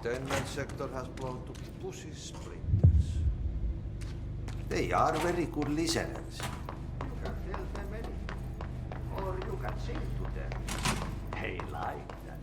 Containment sector has blown to pussy splinters. They are very good listeners. You can tell them anything, or you can sing to them. They like that.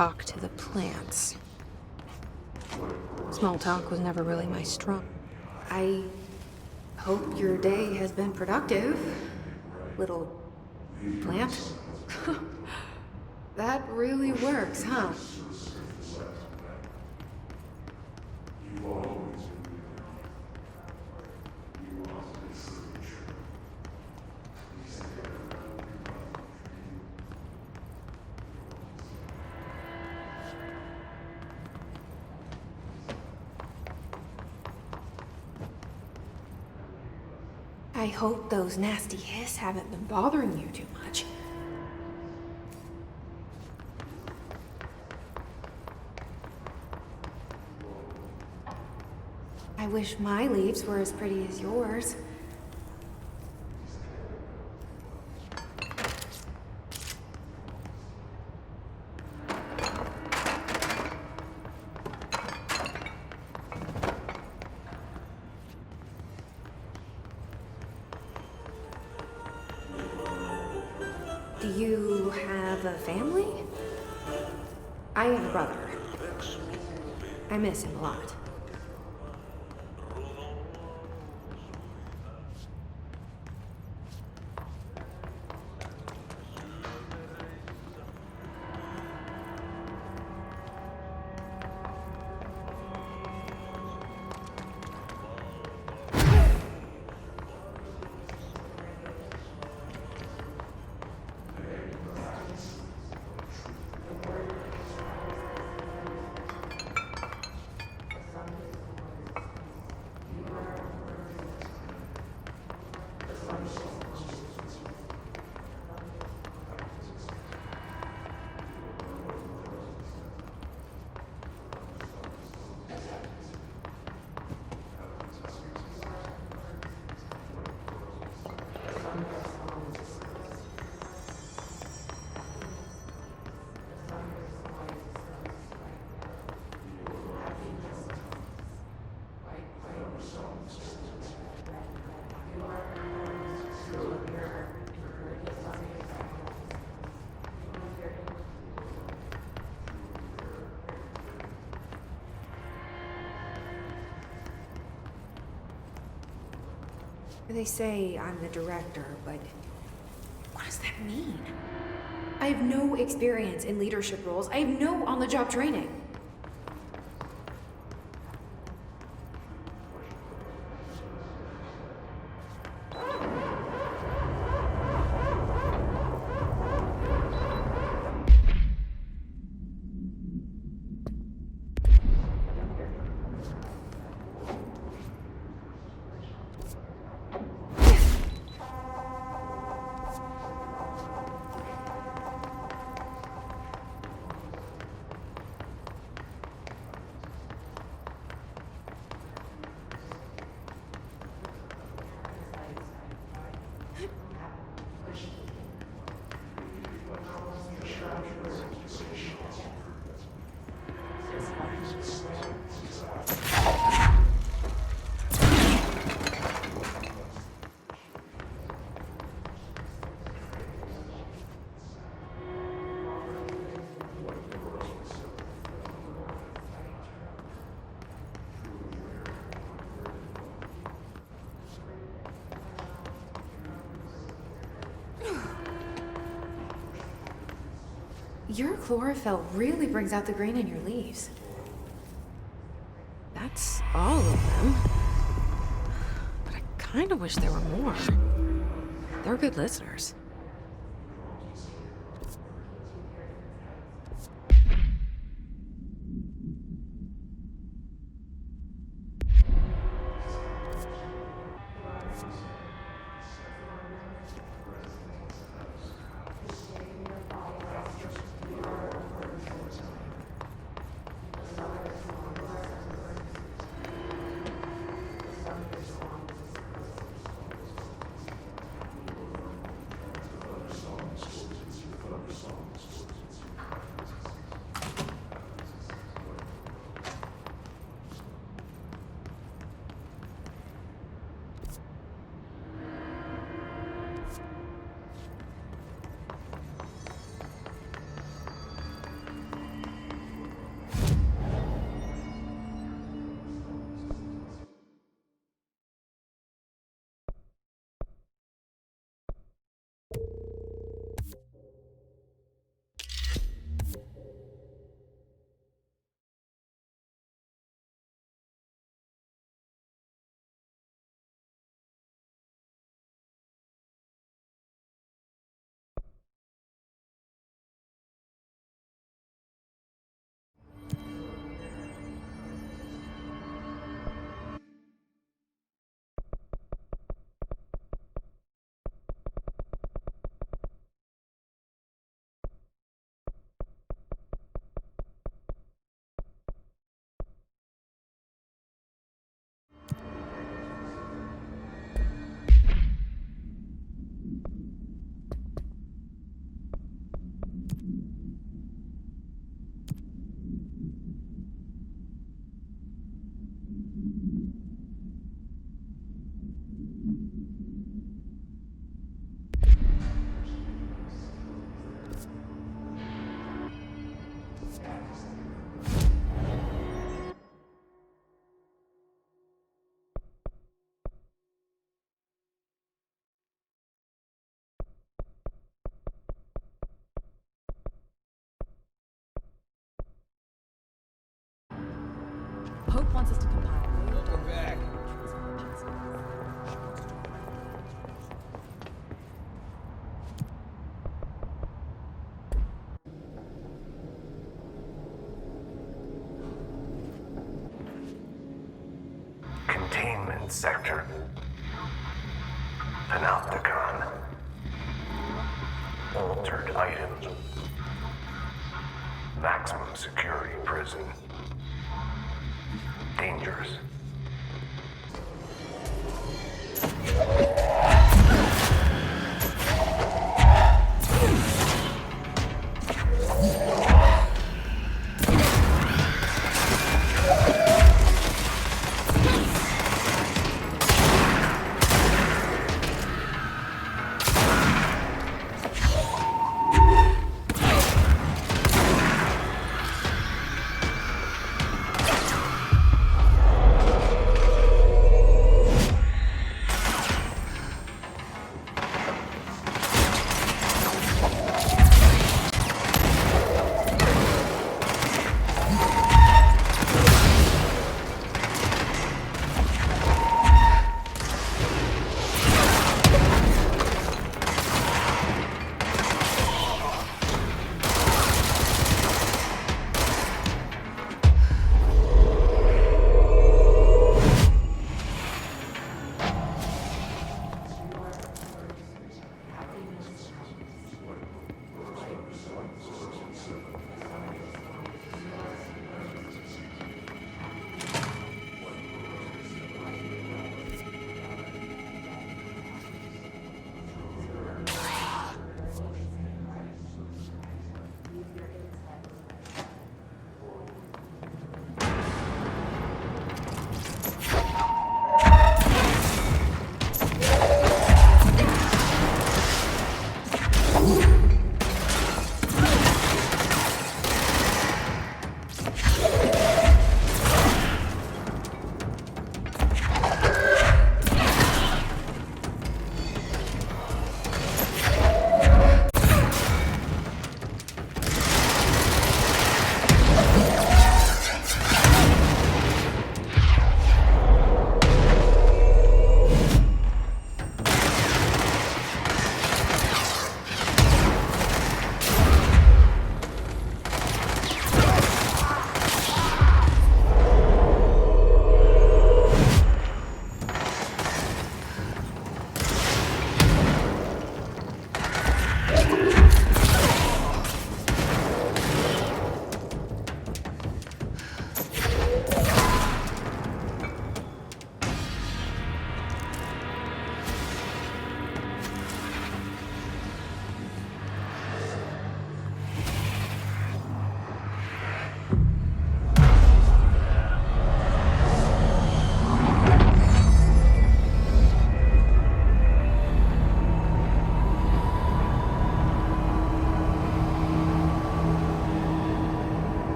talk to the plants. Small talk was never really my strong. I hope your day has been productive, little plant. That really works, huh? I hope those nasty hiss haven't been bothering you too much. I wish my leaves were as pretty as yours. Do you have a family? I have a brother. I miss him a lot. They say I'm the director, but what does that mean? I have no experience in leadership roles. I have no on-the-job training. Your chlorophyll really brings out the green in your leaves. That's all of them. But I kind of wish there were more. They're good listeners. Pope wants us to compile. Welcome back. Containment sector. Panopticon. Altered items. Maximum security prison. Dangerous.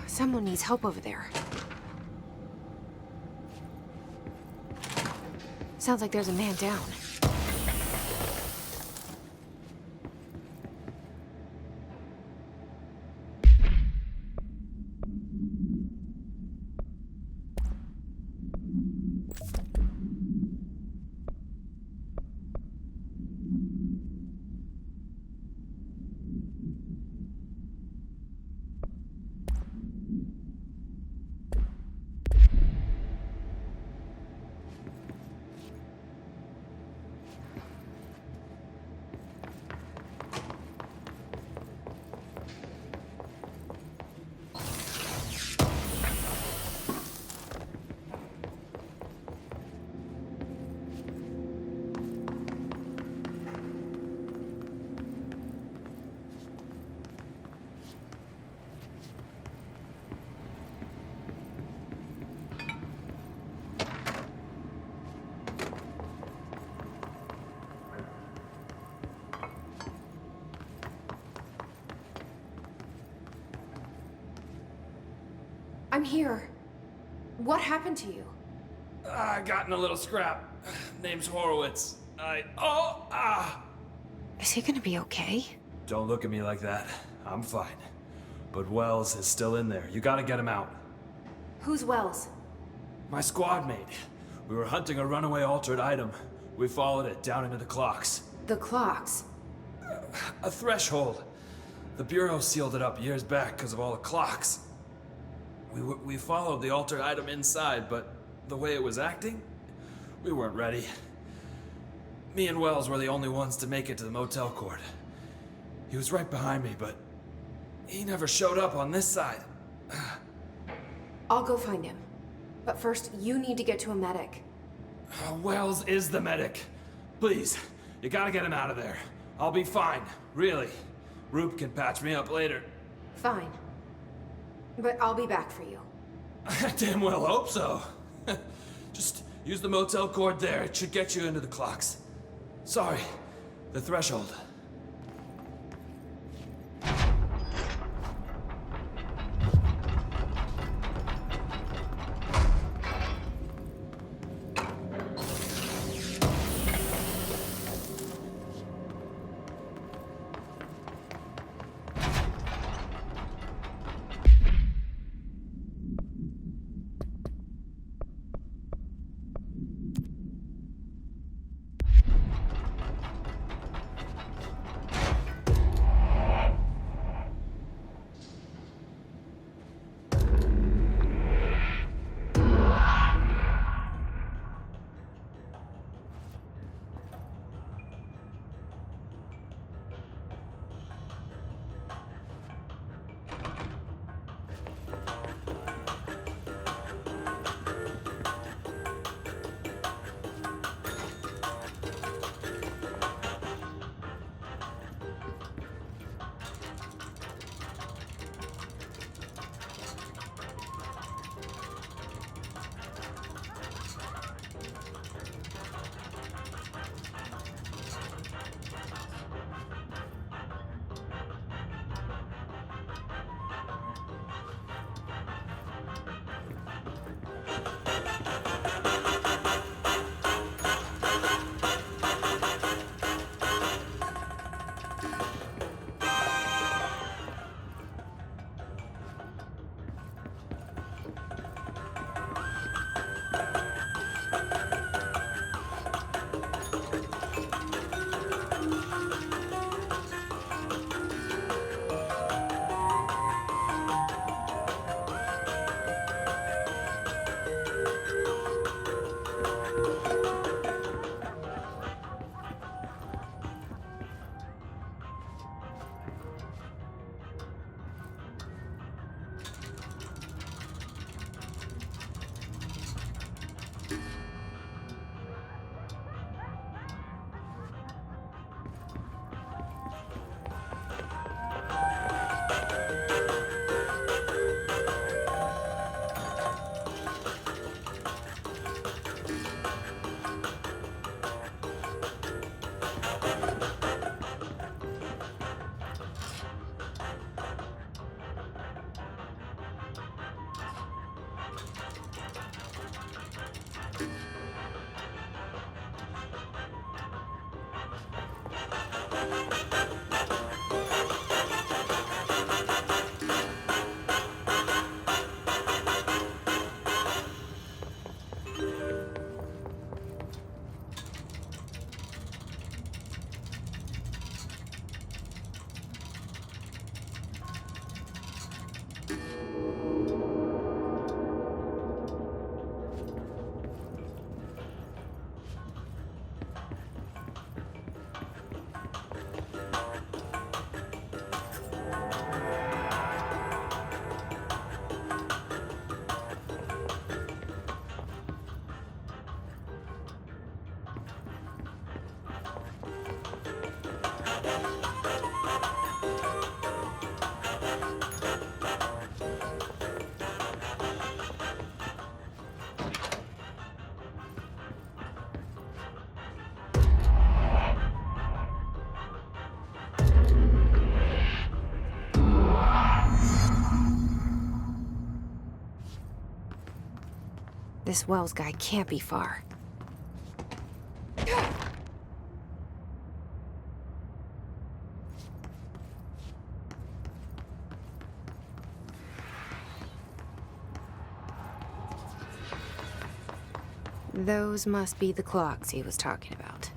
Someone needs help over there. Sounds like there's a man down. I'm here. What happened to you? I got in a little scrap. Name's Horowitz. Is he gonna be okay? Don't look at me like that. I'm fine. But Wells is still in there. You gotta get him out. Who's Wells? My squad mate. We were hunting a runaway altered item. We followed it down into the clocks. The clocks. A threshold. The Bureau sealed it up years back because of all the clocks. We followed the altered item inside, but the way it was acting, we weren't ready. Me and Wells were the only ones to make it to the motel court. He was right behind me, but he never showed up on this side. I'll go find him. But first, you need to get to a medic. Wells is the medic. Please, you gotta get him out of there. I'll be fine, really. Roop can patch me up later. Fine. But I'll be back for you. I damn well hope so. Just use the motel cord there. It should get you into the clocks. Sorry, the threshold. This Wells guy can't be far. Those must be the clocks he was talking about.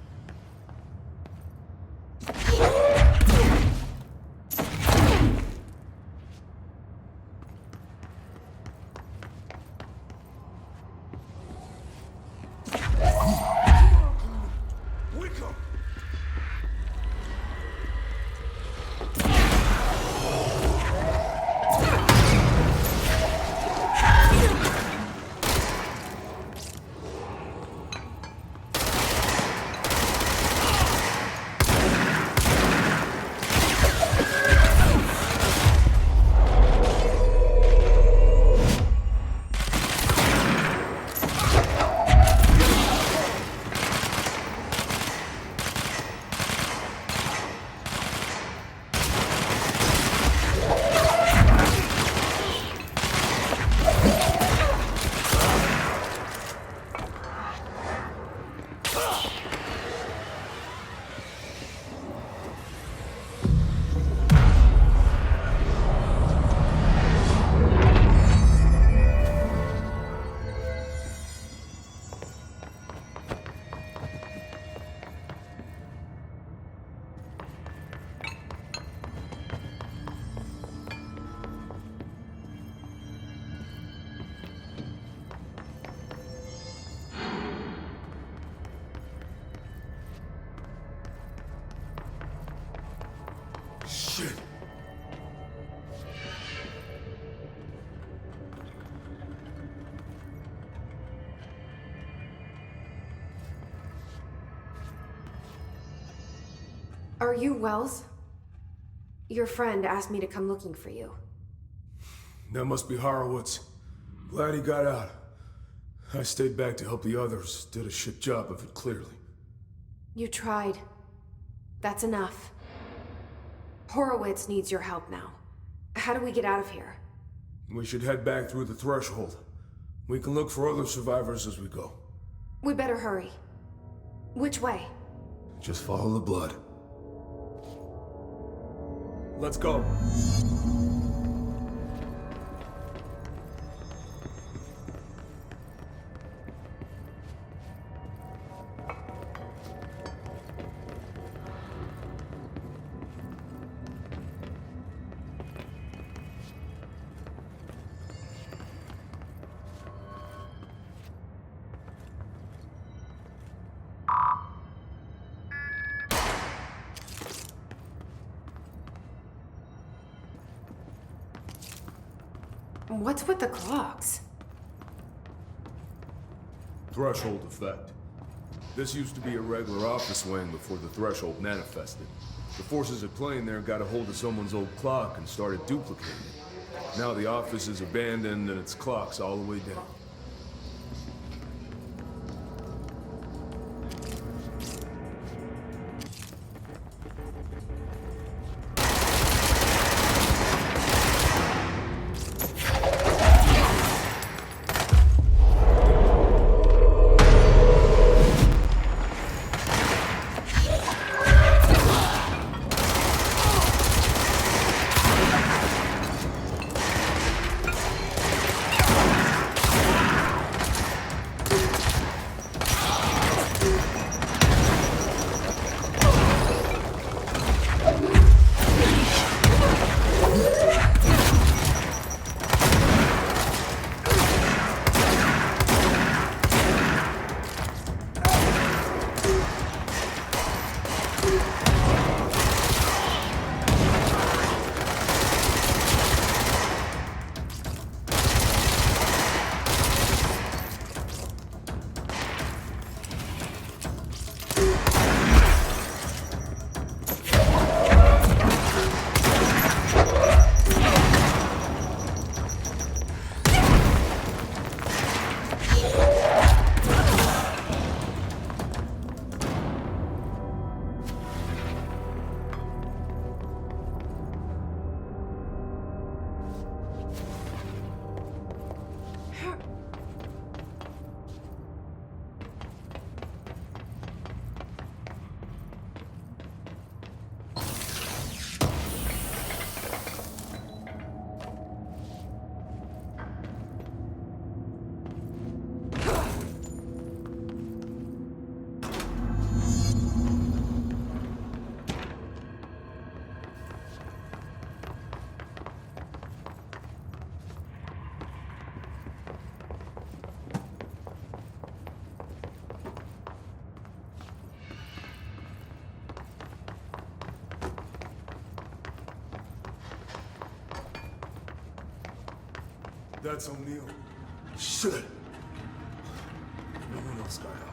Shit. Are you Wells? Your friend asked me to come looking for you. That must be Horowitz. Glad he got out. I stayed back to help the others. Did a shit job of it, clearly. You tried. That's enough. Horowitz needs your help now. How do we get out of here? We should head back through the threshold. We can look for other survivors as we go. We better hurry. Which way? Just follow the blood. Let's go. What's with the clocks? Threshold effect. This used to be a regular office wing before the threshold manifested. The forces at play in there got a hold of someone's old clock and started duplicating it. Now the office is abandoned and its clock's all the way down. That's O'Neill. Shit! No one else got out.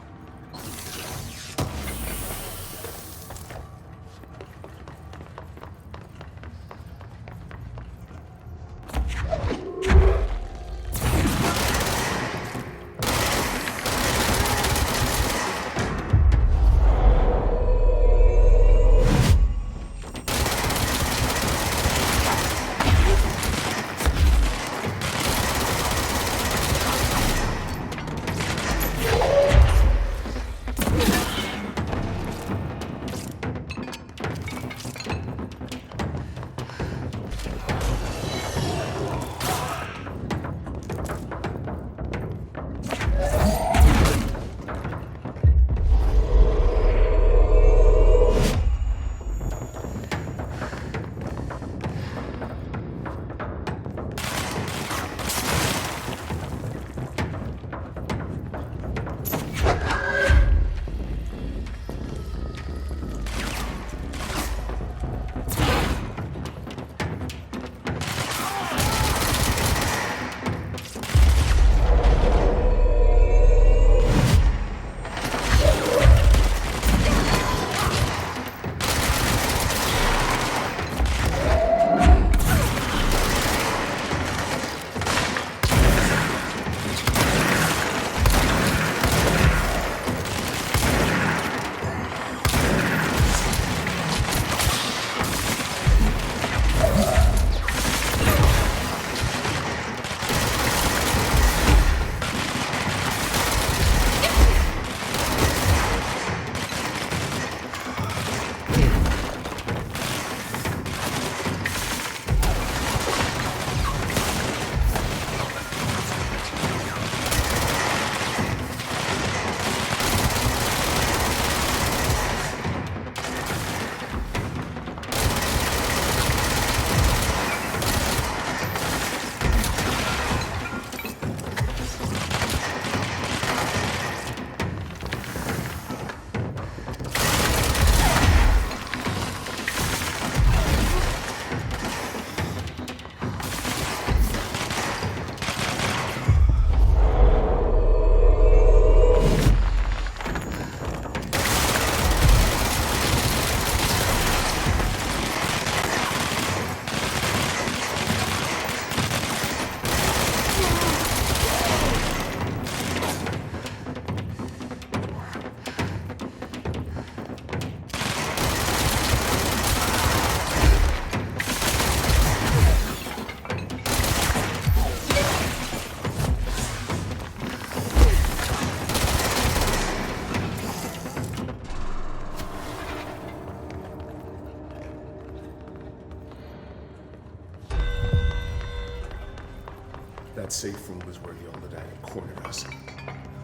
That safe room was where the old item cornered us.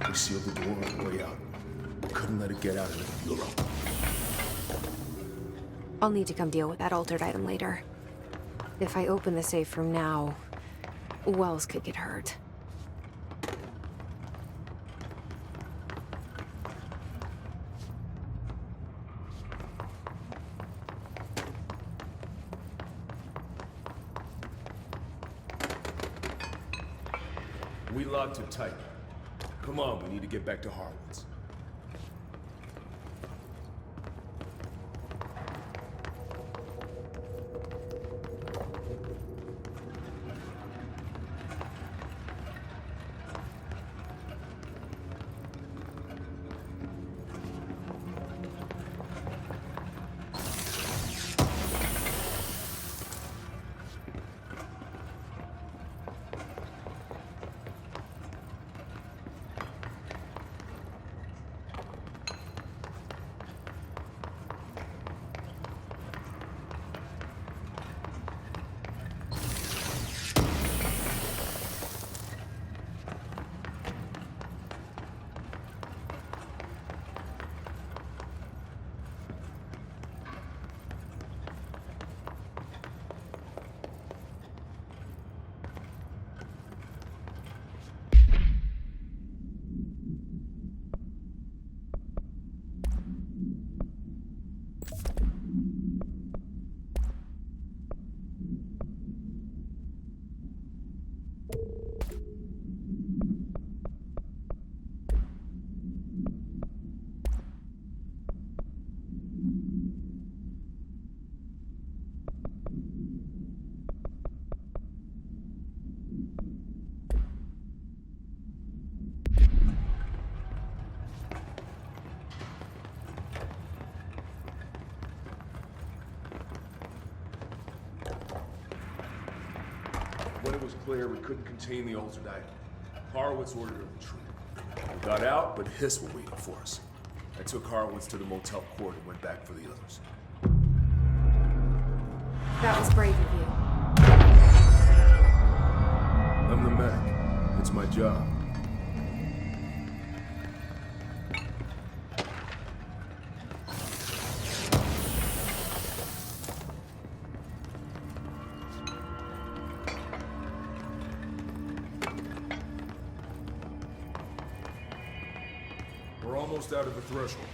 We sealed the door on the way out. Couldn't let it get out into the bureau. I'll need to come deal with that altered item later. If I open the safe room now, Wells could get hurt. We locked it tight. Come on, we need to get back to Harlan's. When it was clear we couldn't contain the altered item, Horowitz ordered a retreat. We got out, but Hiss were waiting for us. I took Horowitz to the motel court and went back for the others. That was brave of you. I'm the medic. It's my job. We're almost out of the threshold.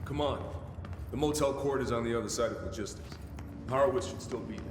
Come on. The motel court is on the other side of logistics. Horowitz should still be there.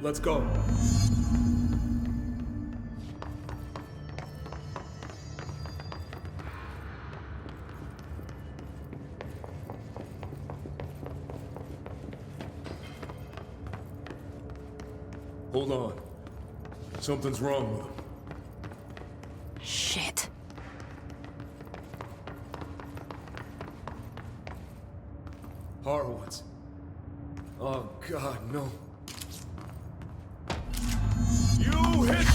Let's go. Hold on. Something's wrong with him. Shit. Horowitz. Oh, God, no. You hit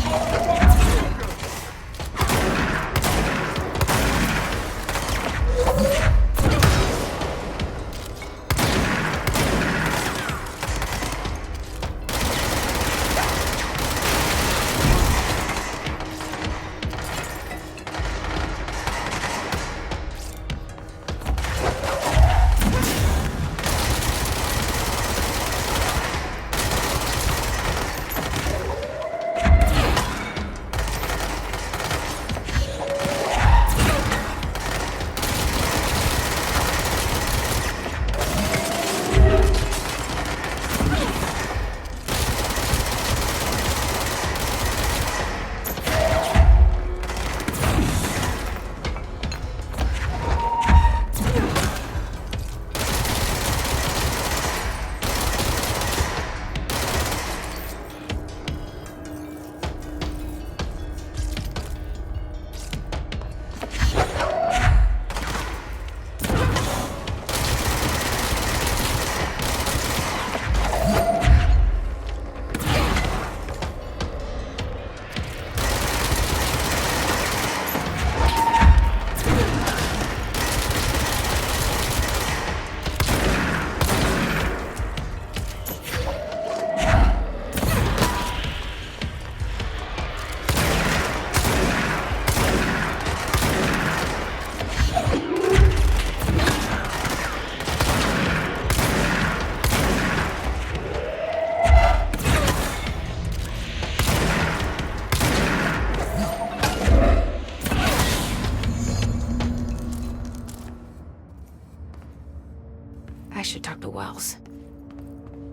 should talk to Wells.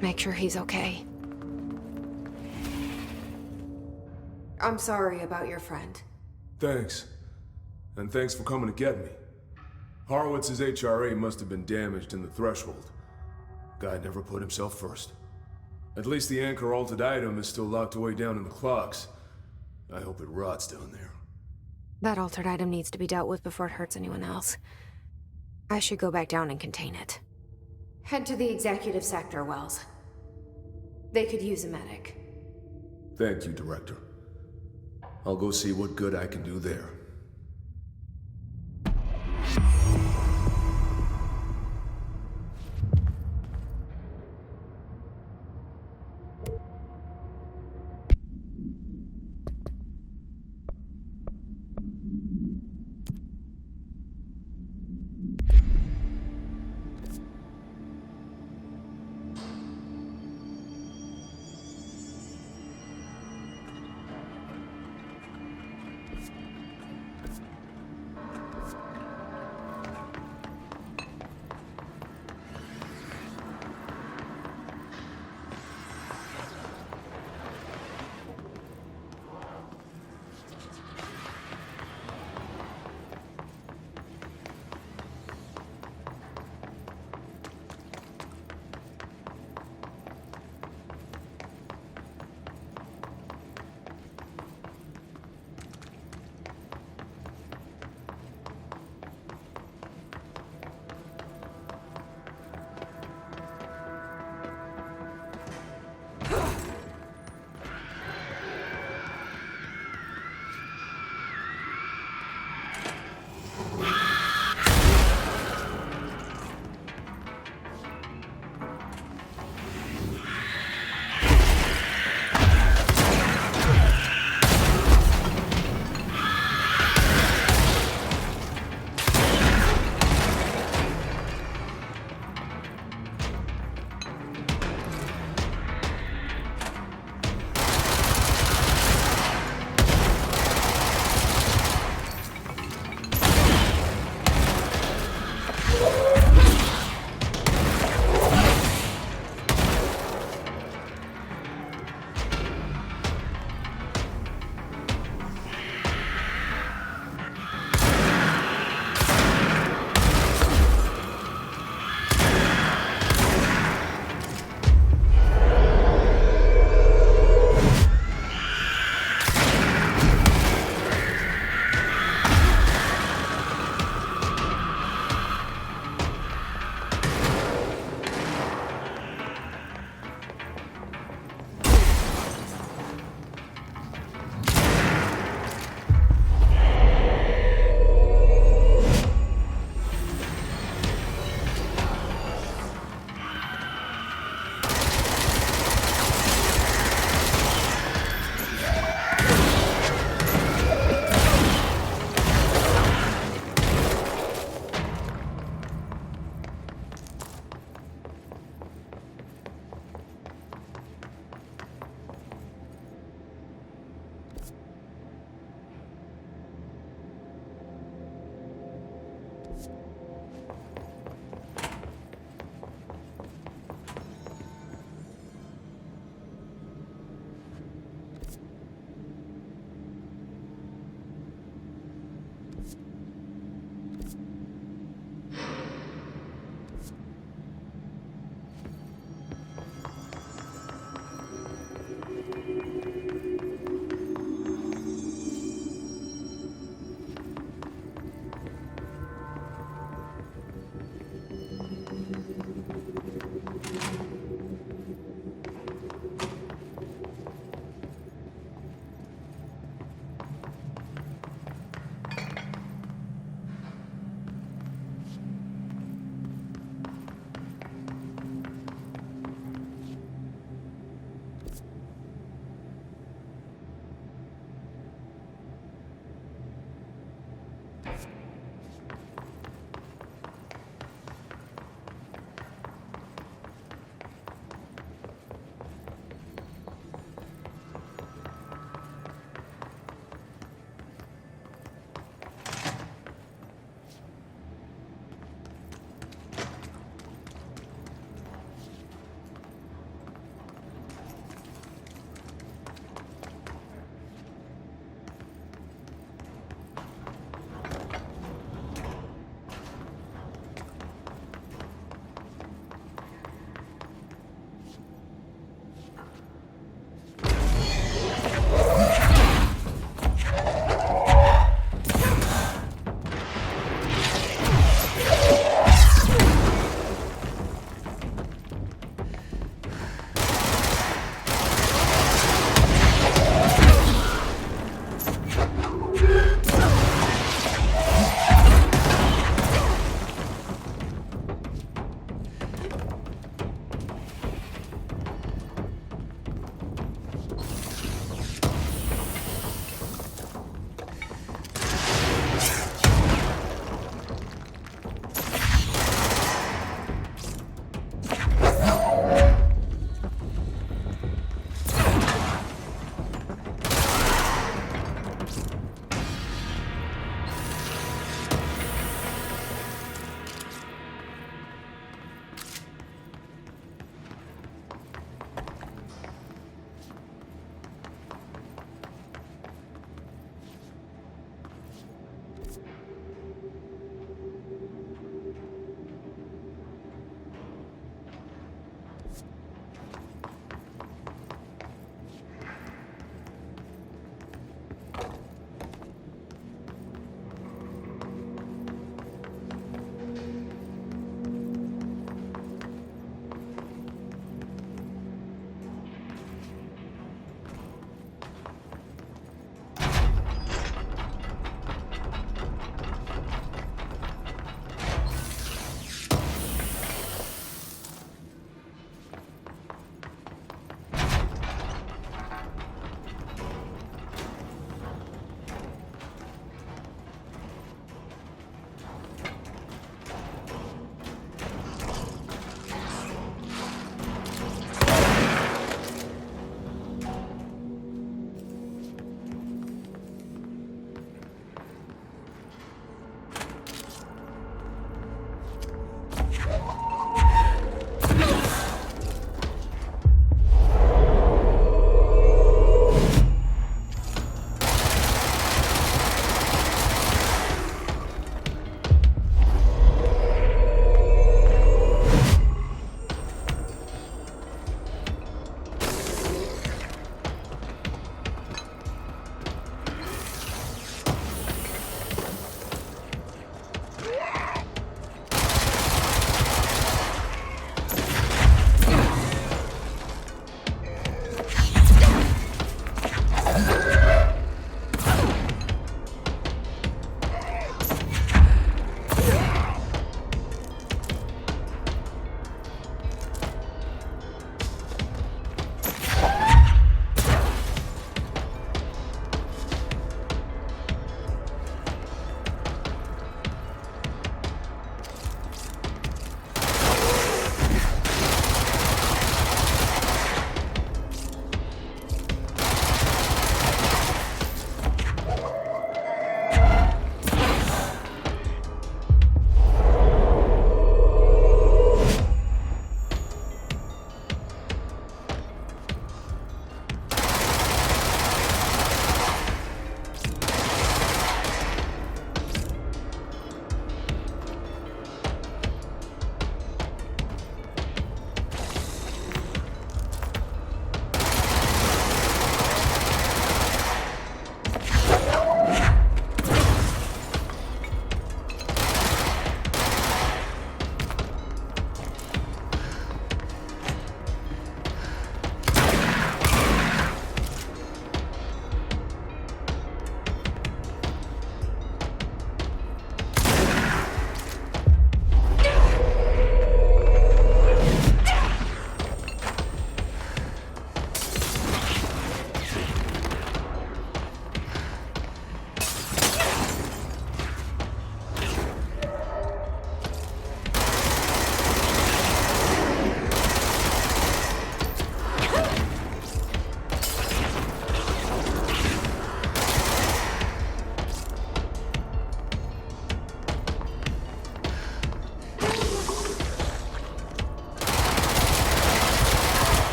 Make sure he's okay. I'm sorry about your friend. Thanks. And thanks for coming to get me. Horowitz's HRA must have been damaged in the threshold. Guy never put himself first. At least the anchor altered item is still locked away down in the clocks. I hope it rots down there. That altered item needs to be dealt with before it hurts anyone else. I should go back down and contain it. Head to the executive sector, Wells. They could use a medic. Thank you, Director. I'll go see what good I can do there.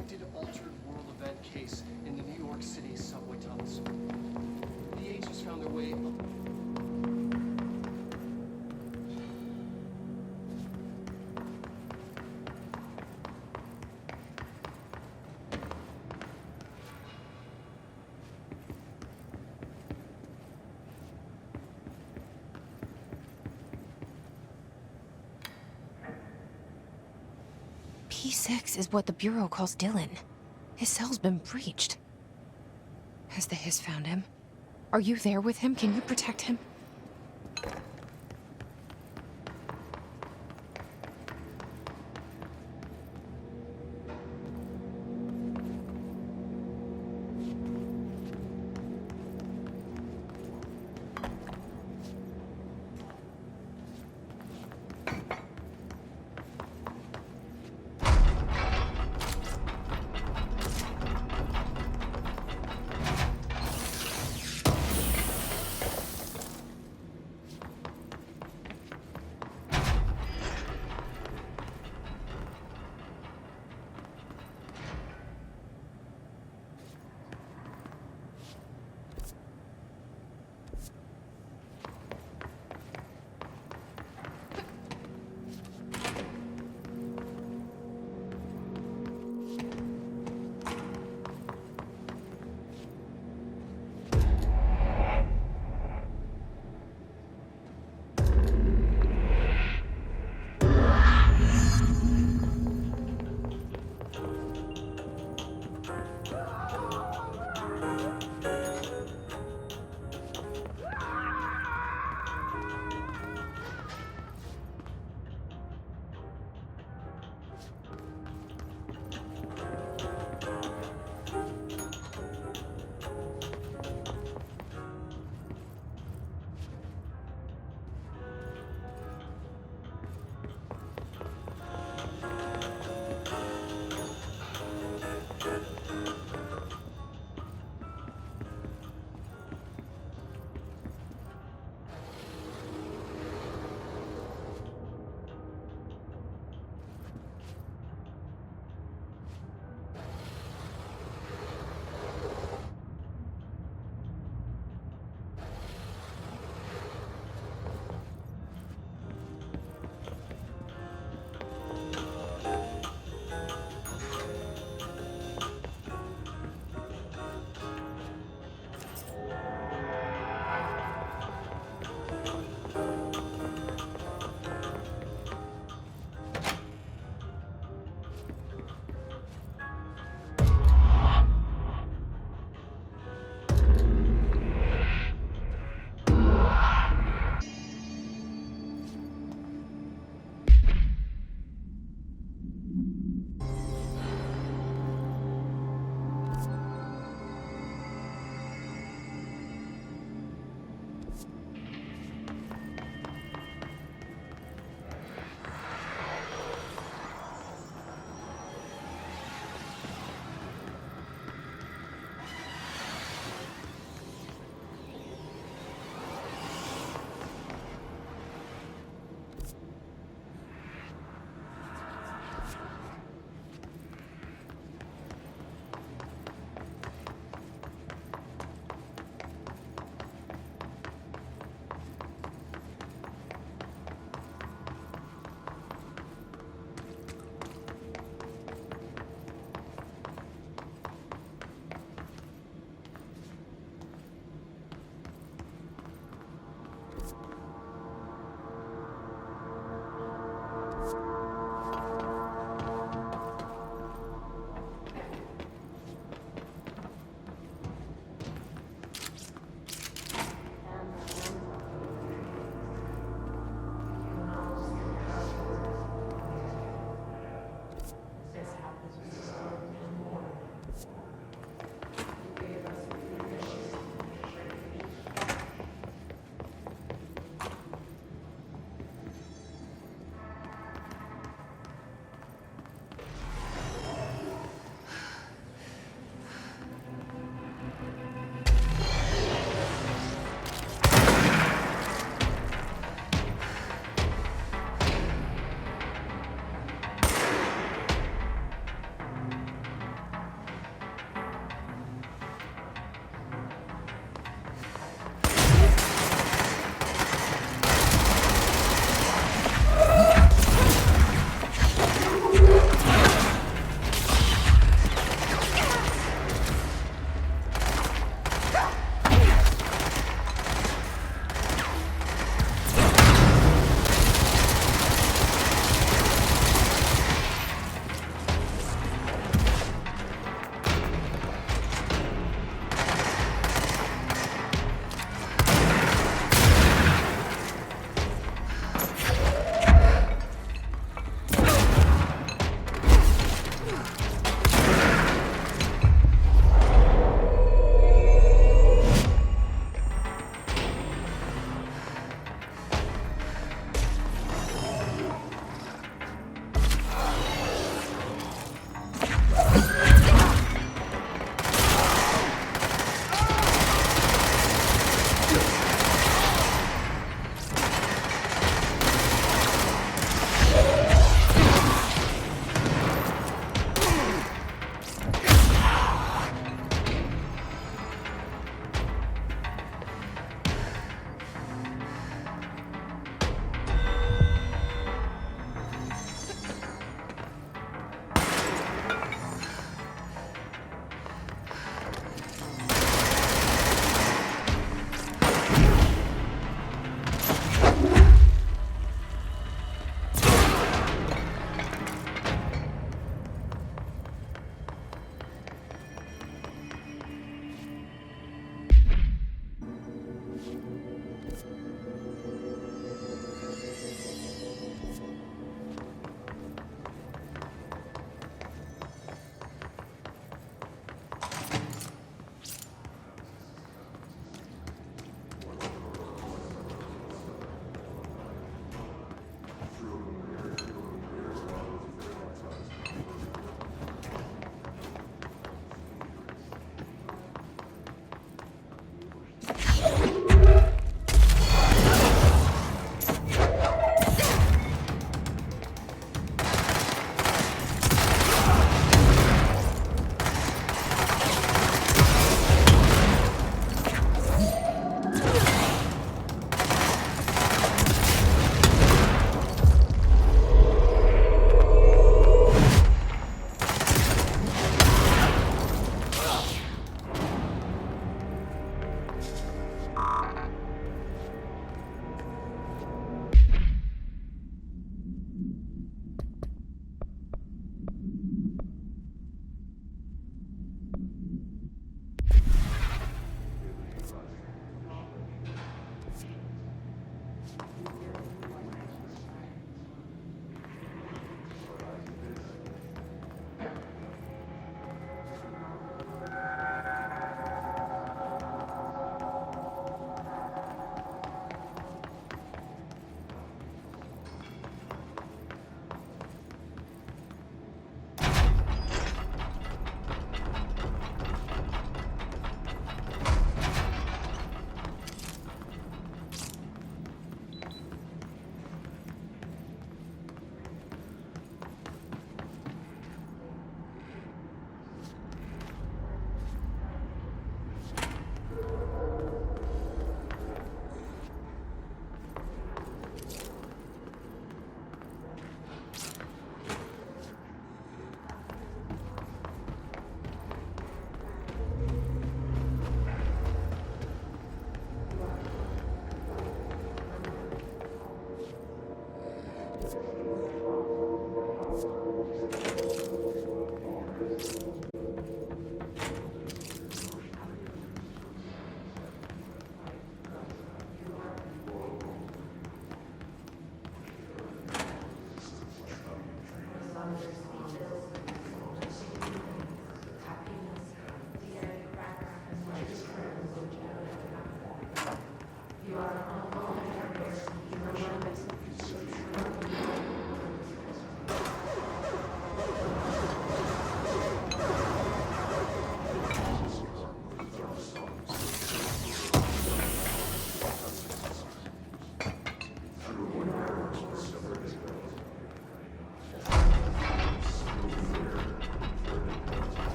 suspected altered world event case in the New York City subway tunnels. The agents found their way up. P6 is what the Bureau calls Dylan. His cell's been breached. Has the Hiss found him? Are you there with him? Can you protect him?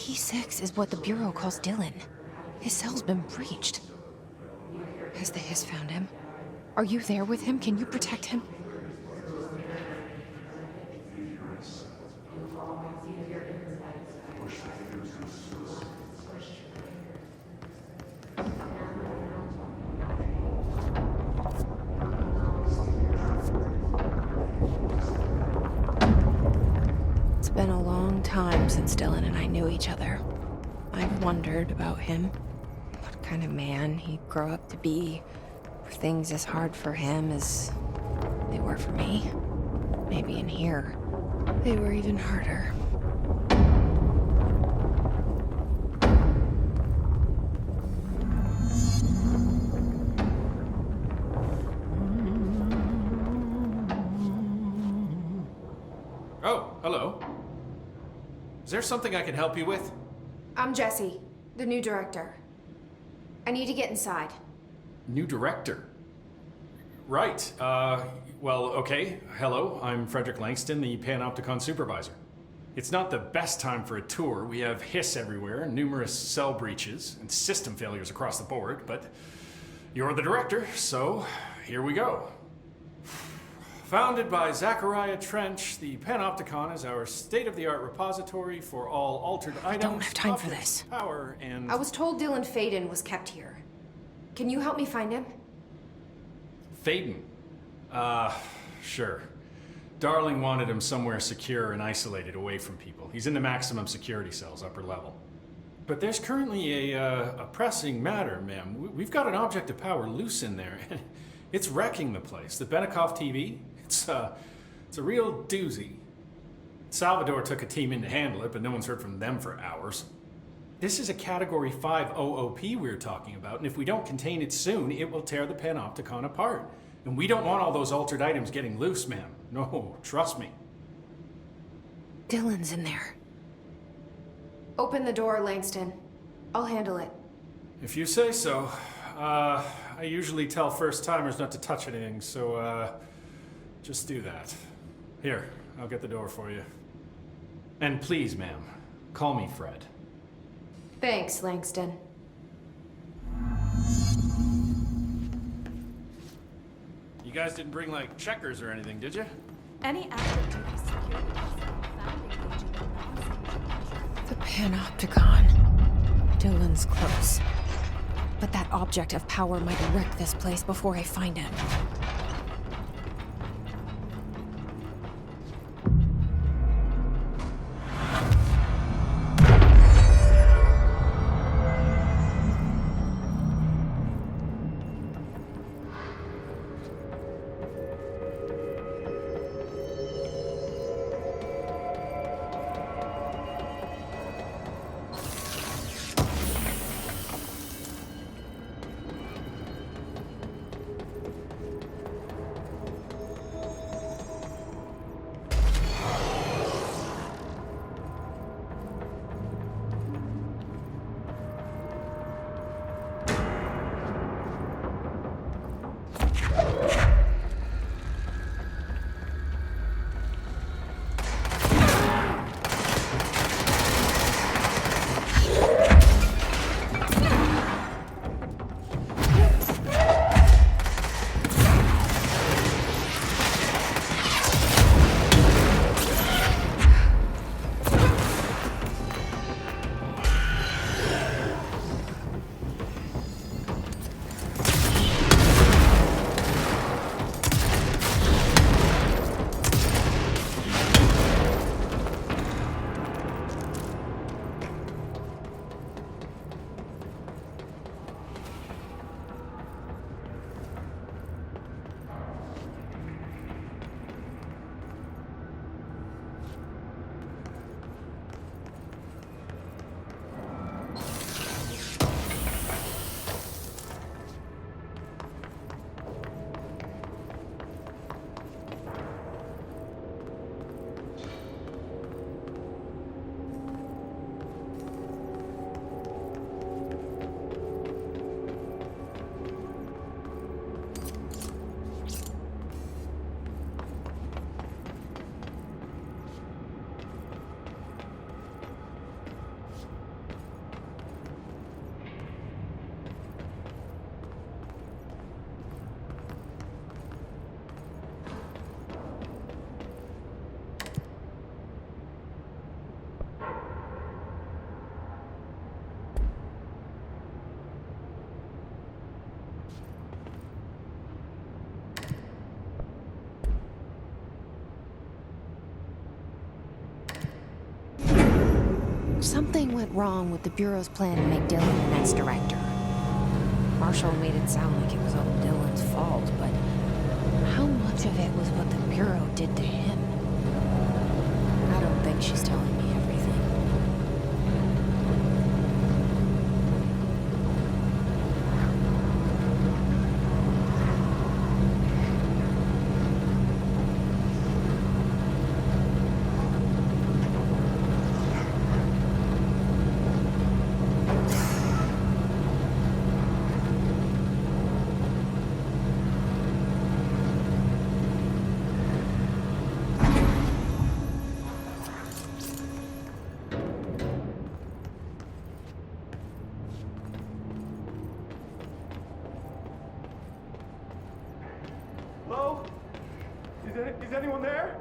P6 is what the Bureau calls Dylan. His cell's been breached. Has the Hiss found him? Are you there with him? Can you protect him? It's been a long time since Dylan and I knew each other. I've wondered about him. What kind of man he'd grow up to be. Were things as hard for him as they were for me? Maybe in here, they were even harder. Oh, hello. Is there something I can help you with? I'm Jessie, the new director. I need to get inside. New director? Right. Well, okay. Hello, I'm Frederick Langston, the Panopticon supervisor. It's not the best time for a tour. We have hiss everywhere, numerous cell breaches, and system failures across the board, but you're the director, so here we go. Founded by Zachariah Trench, the Panopticon is our state-of-the-art repository for all altered items. I don't have time for objects, this. Power and... I was told Dylan Faden was kept here. Can you help me find him? Faden? Sure. Darling wanted him somewhere secure and isolated away from people. He's in the maximum security cells, upper level. But there's currently a pressing matter, ma'am. We've got an object of power loose in there. It's wrecking the place. The Benikoff TV, it's a real doozy. Salvador took a team in to handle it, but no one's heard from them for hours. This is a Category 5 OOP we're talking about, and if we don't contain it soon, it will tear the Panopticon apart. And we don't want all those altered items getting loose, ma'am. No, trust me. Dylan's in there. Open the door, Langston. I'll handle it. If you say so. I usually tell first-timers not to touch anything, so, just do that. Here, I'll get the door for you. And please, ma'am, call me Fred. Thanks, Langston. You guys didn't bring, like, checkers or anything, did you? Any active duty security personnel found engaging in non-sanctioned The Panopticon. Dylan's close. But that object of power might wreck this place before I find him. Something went wrong with the Bureau's plan to make Dylan the next director. Marshall made it sound like it was all Dylan's fault, but how much of it was what the Bureau did to him? I don't think she's telling me everything. Hello? Is anyone there?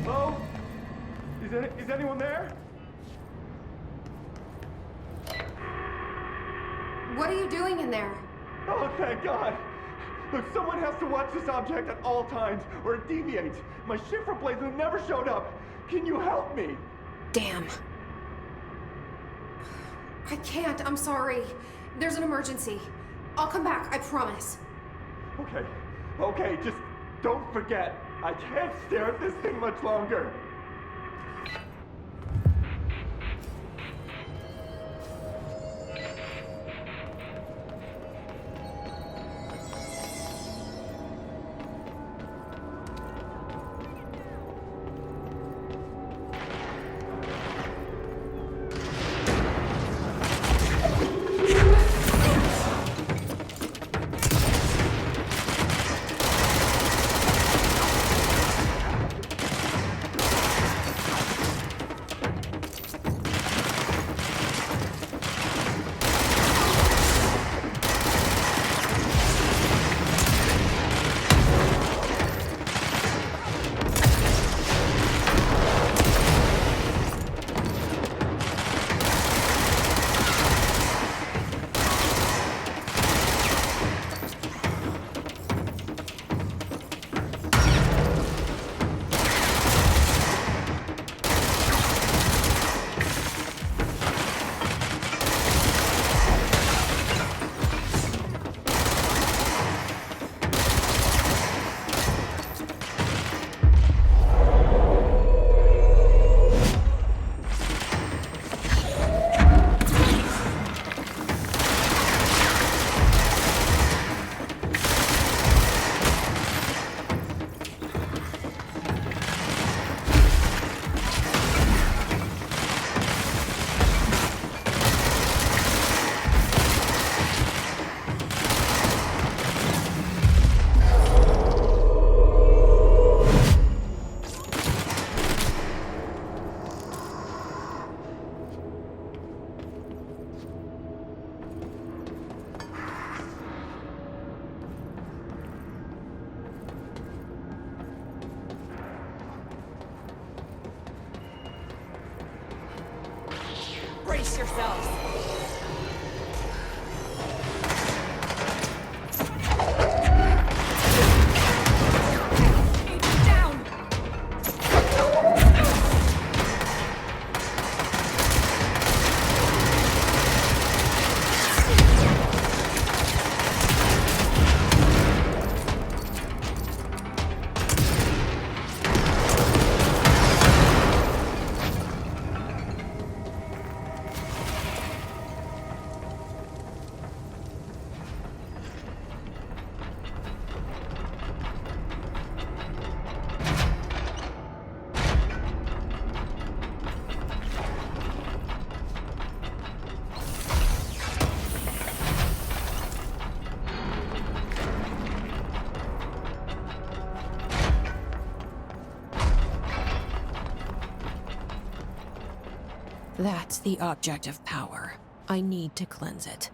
Hello? Is anyone there? What are you doing in there? Oh, thank God! Look, someone has to watch this object at all times, or it deviates. My shift replacement never showed up. Can you help me? Damn. I can't, I'm sorry. There's an emergency. I'll come back, I promise. Okay, just don't forget. I can't stare at this thing much longer. Brace yourselves. Down. That's the object of power. I need to cleanse it.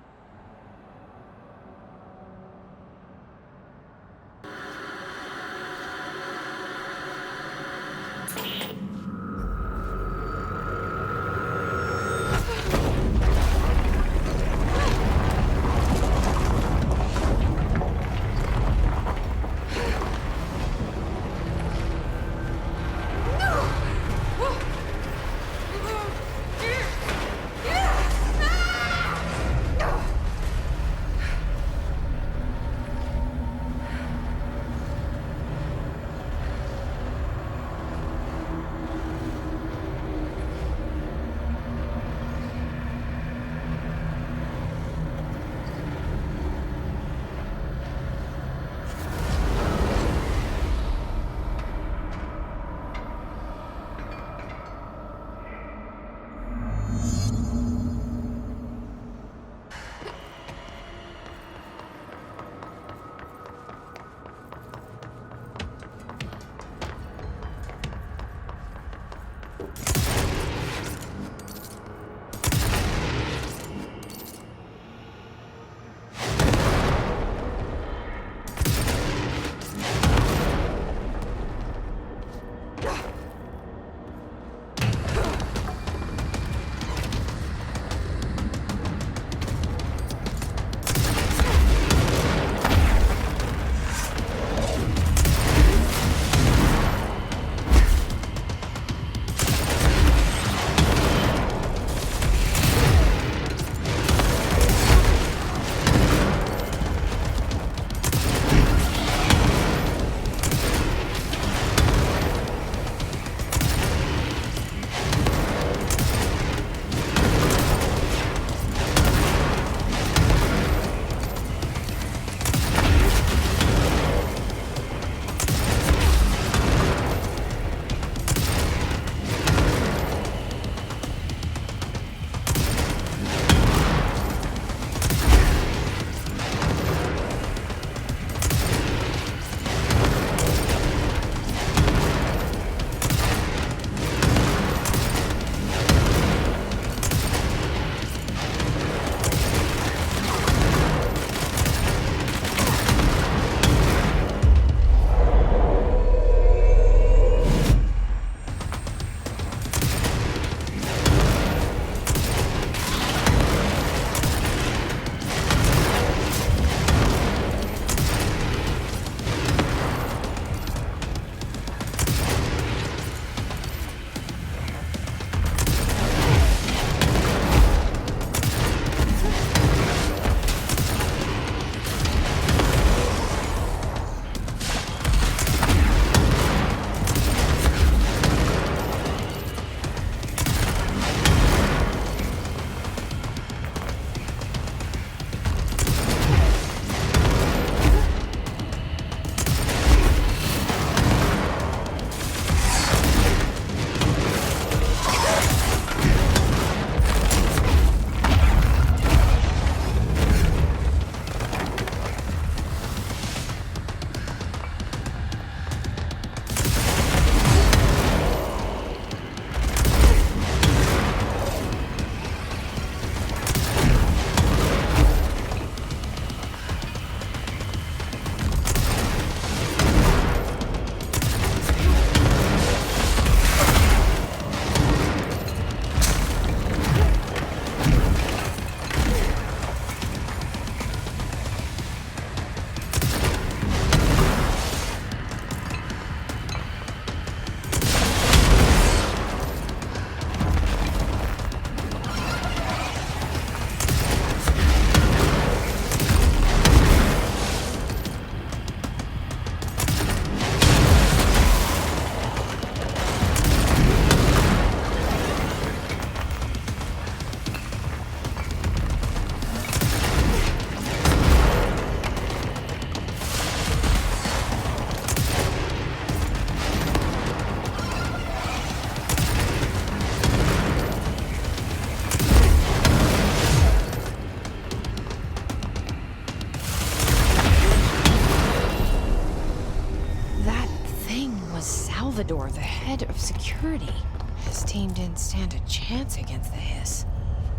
head of security. His team didn't stand a chance against the hiss.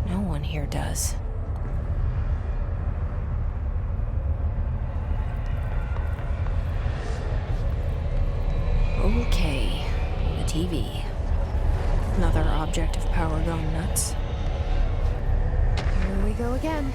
No one here does. Okay, the TV. Another object of power gone nuts. Here we go again.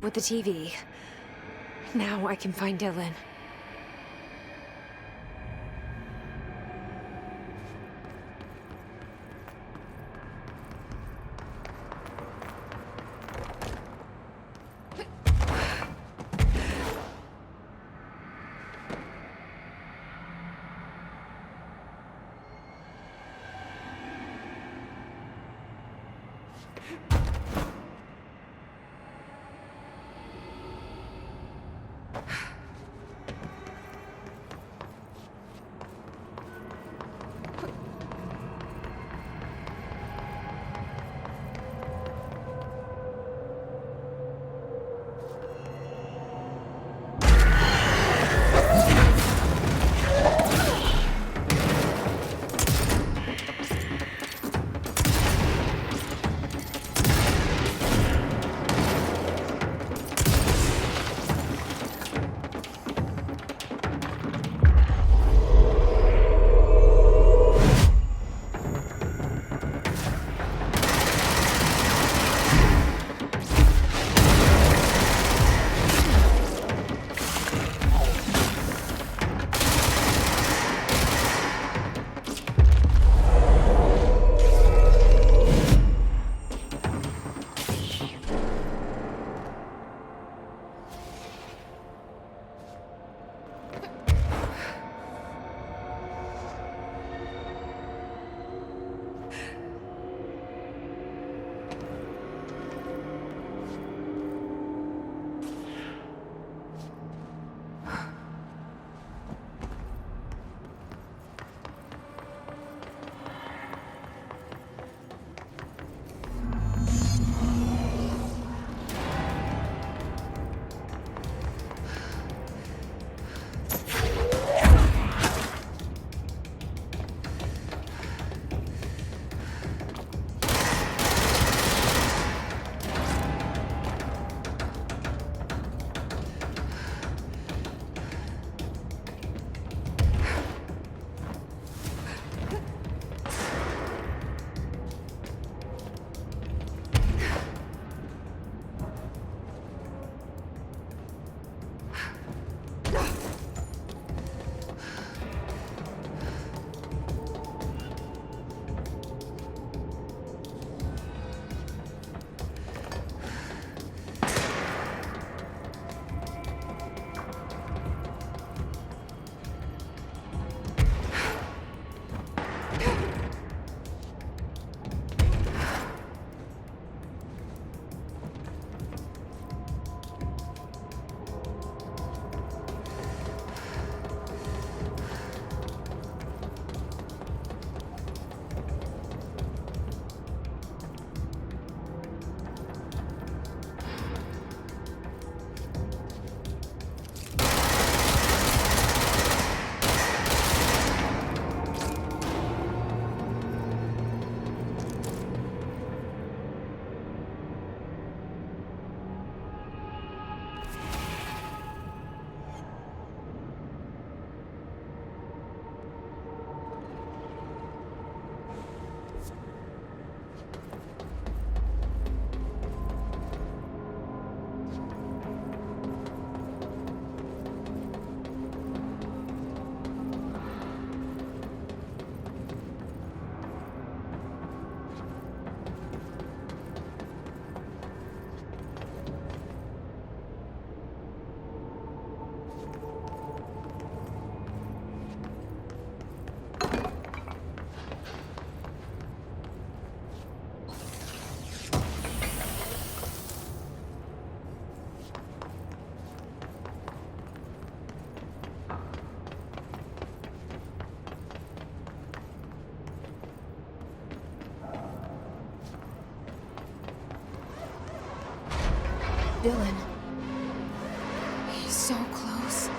With the TV. Now I can find Dylan. Dylan. He's so close.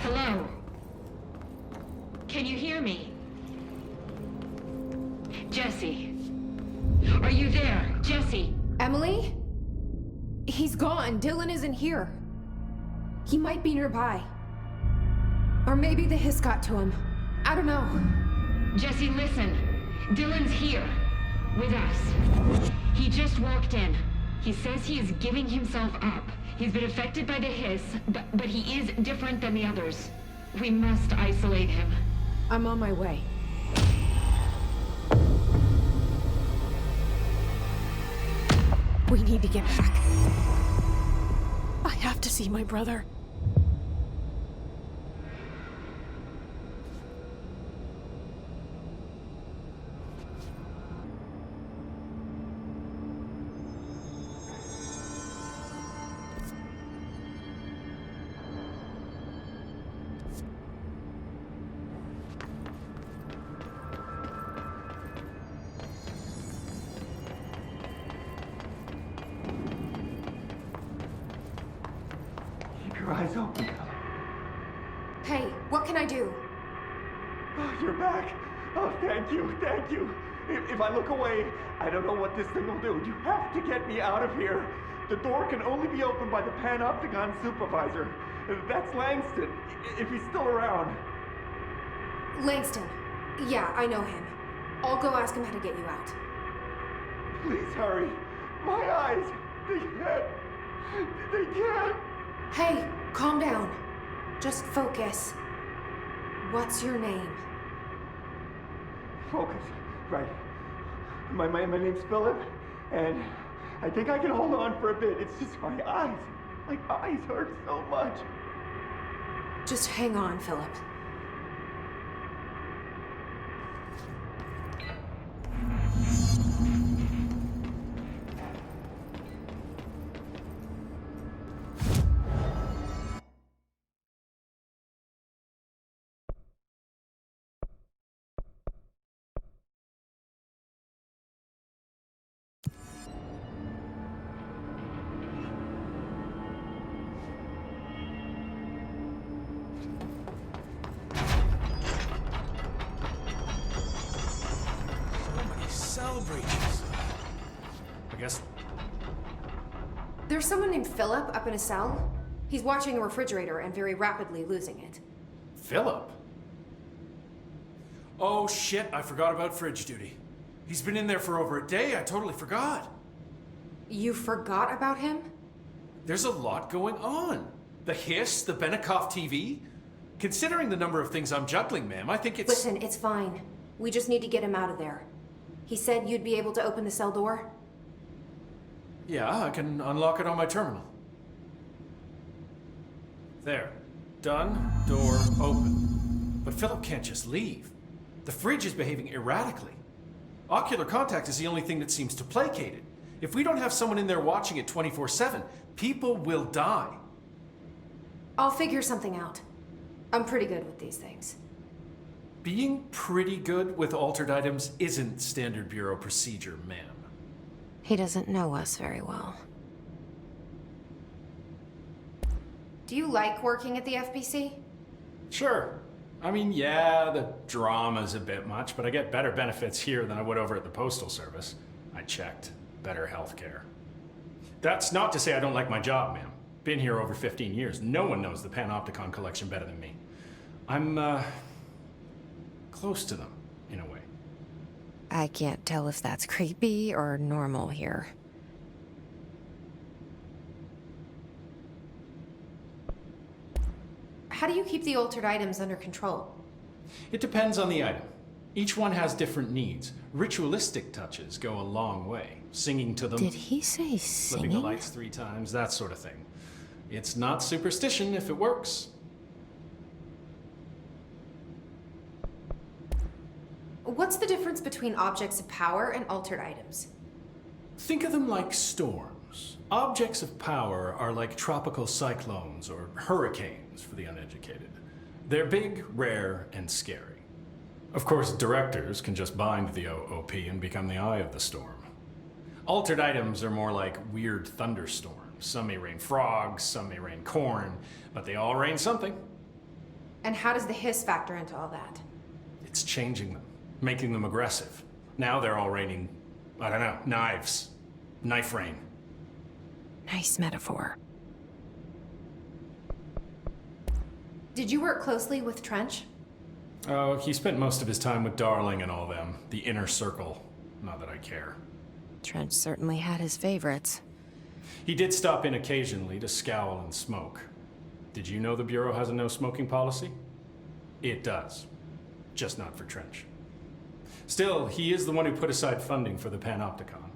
Hello? Can you hear me? Jesse? Are you there? Jesse? Emily? He's gone. Dylan isn't here. He might be nearby. Or maybe the hiss got to him. I don't know. Jesse, listen. Dylan's here. With us. He just walked in. He says he is giving himself up. He's been affected by the hiss, but he is different than the others. We must isolate him. I'm on my way. We need to get back. I have to see my brother. Keep your eyes open. Hey, what can I do? Oh, you're back. Oh, thank you, thank you. If I look away, I don't know what this thing will do. You have to get me out of here. The door can only be opened by the Panopticon supervisor. That's Langston, if he's still around. Langston. Yeah, I know him. I'll go ask him how to get you out. Please hurry. My eyes, they can't. Hey, calm down. Just focus. What's your name? Focus. Right. My name's Philip, and I think I can hold on for a bit. It's just my eyes. My eyes hurt so much. Just hang on, Philip. Cell breaches. I guess. There's someone named Philip up in a cell. He's watching a refrigerator and very rapidly losing it. Philip? Oh shit, I forgot about fridge duty. He's been in there for over a day, I totally forgot. You forgot about him? There's a lot going on. The hiss, the Benikoff TV. Considering the number of things I'm juggling, ma'am, I think it's... Listen, it's fine. We just need to get him out of there. He said you'd be able to open the cell door? Yeah, I can unlock it on my terminal. There. Done. Door open. But Philip can't just leave. The fridge is behaving erratically. Ocular contact is the only thing that seems to placate it. If we don't have someone in there watching it 24/7, people will die. I'll figure something out. I'm pretty good with these things. Being pretty good with altered items isn't standard bureau procedure, ma'am. He doesn't know us very well. Do you like working at the FBC? Sure. I mean, yeah, the drama's a bit much, but I get better benefits here than I would over at the Postal Service. I checked. Better healthcare. That's not to say I don't like my job, ma'am. Been here over 15 years. No one knows the Panopticon collection better than me. I'm, close to them, in a way. I can't tell if that's creepy or normal here. How do you keep the altered items under control? It depends on the item. Each one has different needs. Ritualistic touches go a long way. Singing to them. Did he say Flipping the singing? lights 3 times, that sort of thing. It's not superstition if it works. What's the difference between objects of power and altered items? Think of them like storms. Objects of power are like tropical cyclones or hurricanes for the uneducated. They're big, rare, and scary. Of course, directors can just bind the OOP and become the eye of the storm. Altered items are more like weird thunderstorms. Some may rain frogs, some may rain corn, but they all rain something. And how does the hiss factor into all that? It's changing them, making them aggressive. Now they're all raining, I don't know, knives. Knife rain. Nice metaphor. Did you work closely with Trench? Oh, he spent most of his time with Darling and all them. The inner circle. Not that I care. Trench certainly had his favorites. He did stop in occasionally to scowl and smoke. Did you know the Bureau has a no smoking policy? It does. Just not for Trench. Still, he is the one who put aside funding for the Panopticon.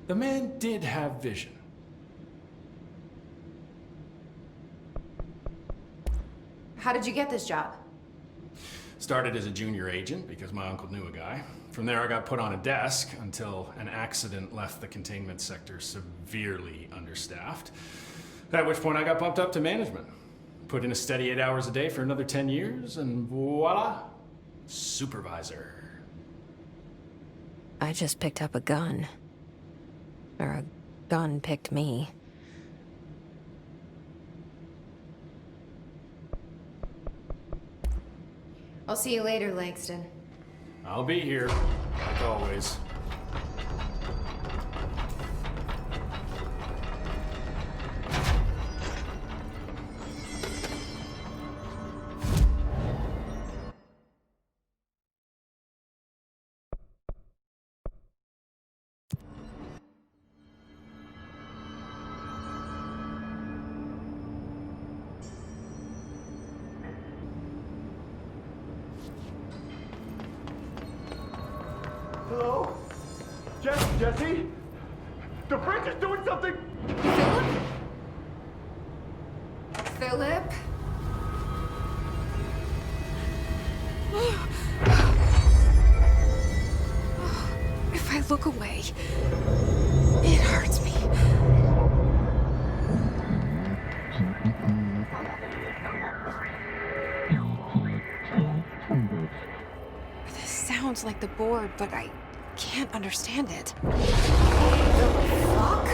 The man did have vision. How did you get this job? Started as a junior agent because my uncle knew a guy. From there I got put on a desk until an accident left the containment sector severely understaffed. At which point I got bumped up to management. Put in a steady 8 hours a day for another 10 years and voila, supervisor. I just picked up a gun. Or a gun picked me. I'll see you later, Langston. I'll be here, like always. Hello? Jesse? The fridge is doing something! Philip? If I look away, it hurts me. This sounds like the board, but I can't understand it. Fuck?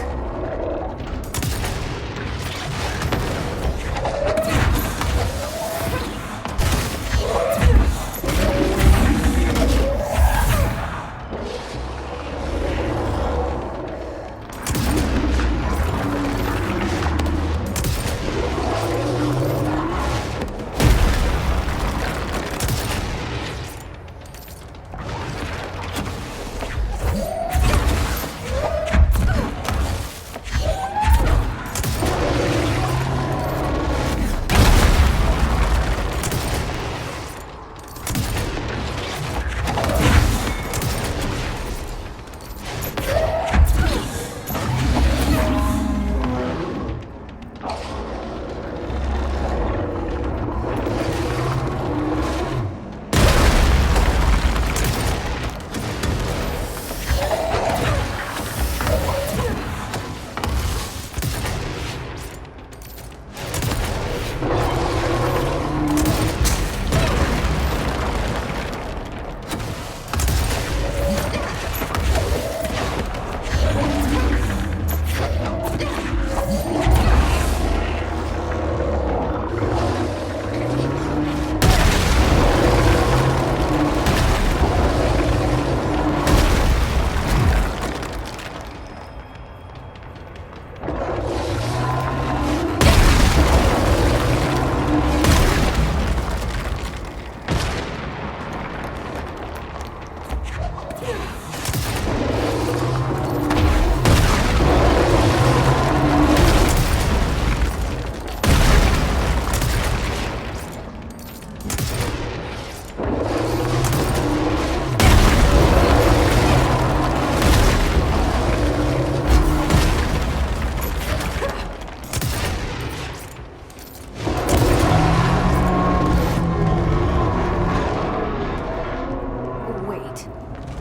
Wait,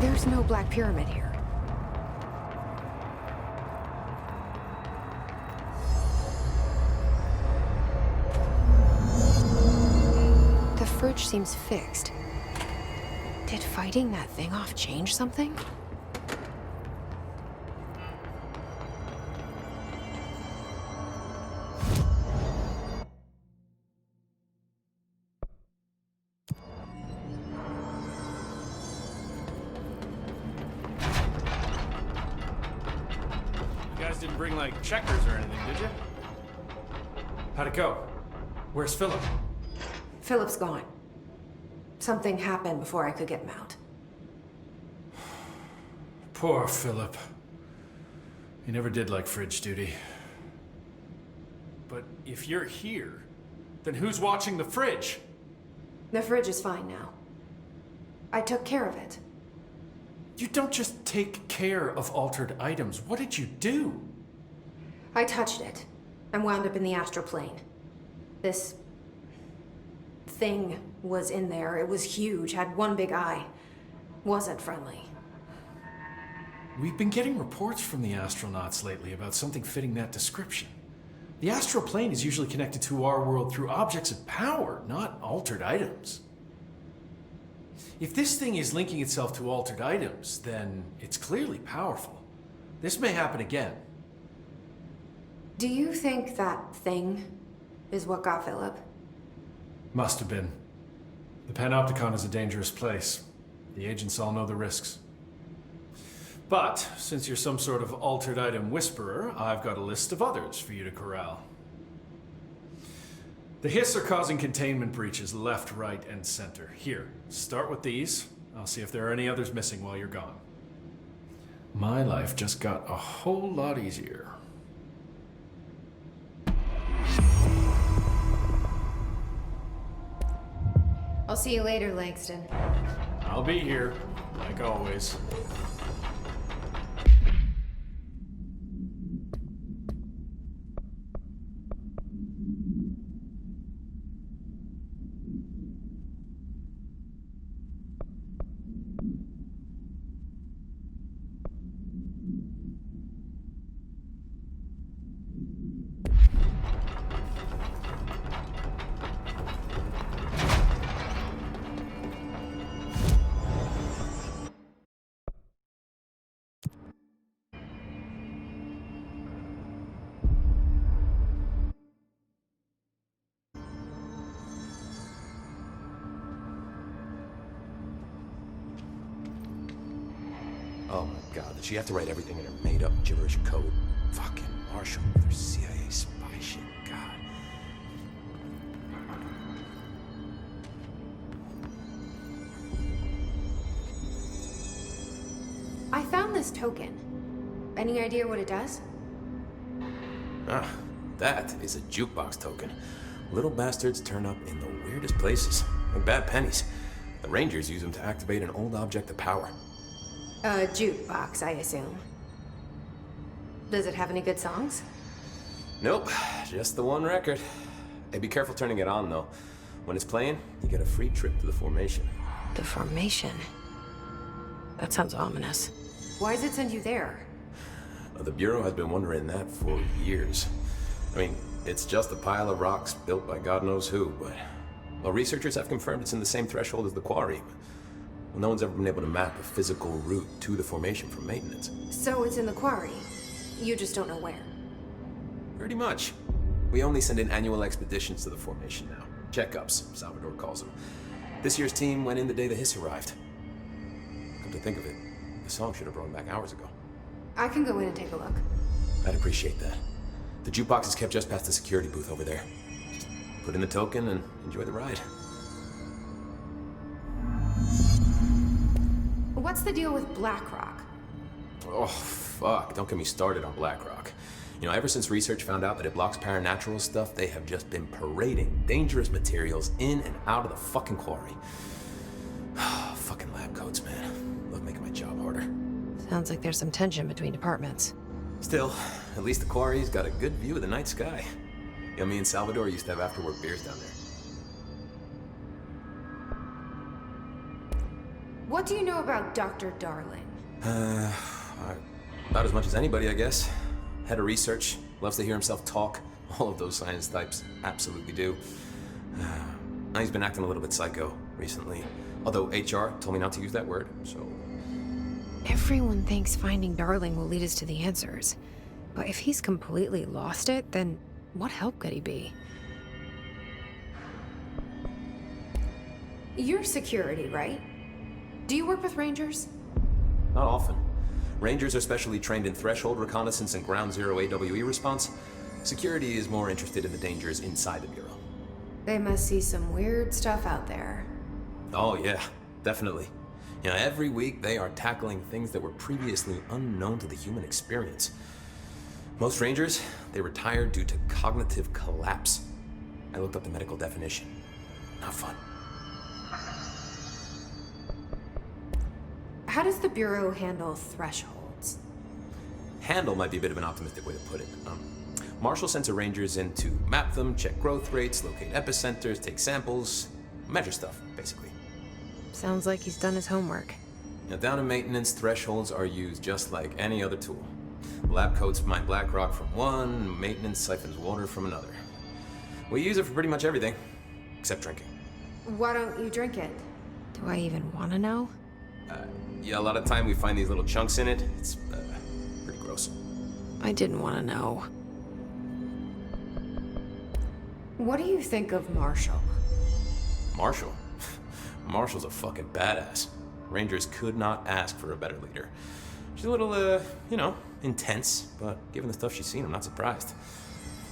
there's no black pyramid here. The fridge seems fixed. Did fighting that thing off change something? You guys didn't bring, like, checkers or anything, did you? How'd it go? Where's Philip? Philip's gone. Something happened before I could get him out. Poor Philip. He never did like fridge duty. But if you're here, then who's watching the fridge? The fridge is fine now. I took care of it. You don't just take care of altered items. What did you do? I touched it and wound up in the astral plane. This thing was in there. It was huge, had one big eye. Wasn't friendly. We've been getting reports from the astronauts lately about something fitting that description. The astral plane is usually connected to our world through objects of power, not altered items. If this thing is linking itself to altered items, then it's clearly powerful. This may happen again. Do you think that thing is what got Philip? Must have been. The Panopticon is a dangerous place. The agents all know the risks. But, since you're some sort of altered item whisperer, I've got a list of others for you to corral. The Hiss are causing containment breaches left, right, and center. Here, start with these. I'll see if there are any others missing while you're gone. My life just got a whole lot easier. I'll see you later, Langston. I'll be here, like always. Oh my god, did she have to write everything in her made-up gibberish code? Fucking Marshall with her CIA spy shit, god. I found this token. Any idea what it does? Ah, that is a jukebox token. Little bastards turn up in the weirdest places, like bad pennies. The Rangers use them to activate an old object of power. A jukebox, I assume. Does it have any good songs? Nope, just the one record. Hey, be careful turning it on, though. When it's playing, you get a free trip to the formation. The formation? That sounds ominous. Why does it send you there? The Bureau has been wondering that for years. I mean, it's just a pile of rocks built by God knows who, but... Well, researchers have confirmed it's in the same threshold as the quarry. Well, no one's ever been able to map a physical route to the formation from maintenance. So it's in the quarry. You just don't know where. Pretty much. We only send in annual expeditions to the formation now. Checkups, Salvador calls them. This year's team went in the day the Hiss arrived. Come to think of it, the song should have brought them back hours ago. I can go in and take a look. I'd appreciate that. The jukebox is kept just past the security booth over there. Just put in the token and enjoy the ride. What's the deal with BlackRock? Oh, fuck. Don't get me started on BlackRock. You know, ever since research found out that it blocks paranatural stuff, they have just been parading dangerous materials in and out of the fucking quarry. Fucking lab coats, man. Love making my job harder. Sounds like there's some tension between departments. Still, at least the quarry's got a good view of the night sky. You know, me and Salvador used to have after-work beers down there. What do you know about Dr. Darling? About as much as anybody, I guess. Head of research, loves to hear himself talk. All of those science types absolutely do. Now he's been acting a little bit psycho recently. Although HR told me not to use that word, so... Everyone thinks finding Darling will lead us to the answers. But if he's completely lost it, then what help could he be? You're security, right? Do you work with Rangers? Not often. Rangers are specially trained in threshold reconnaissance and ground zero AWE response. Security is more interested in the dangers inside the Bureau. They must see some weird stuff out there. Oh yeah, definitely. You know, every week they are tackling things that were previously unknown to the human experience. Most Rangers, they retire due to cognitive collapse. I looked up the medical definition. Not fun. How does the Bureau handle thresholds? Handle might be a bit of an optimistic way to put it. Marshall sends her Rangers in to map them, check growth rates, locate epicenters, take samples, measure stuff, basically. Sounds like he's done his homework. Now, down in maintenance, thresholds are used just like any other tool. Lab coats mine black rock from one, maintenance siphons water from another. We use it for pretty much everything, except drinking. Why don't you drink it? Do I even want to know? Yeah, a lot of time we find these little chunks in it. It's pretty gross. I didn't want to know. What do you think of Marshall? Marshall? Marshall's a fucking badass. Rangers could not ask for a better leader. She's a little, you know, intense, but given the stuff she's seen, I'm not surprised.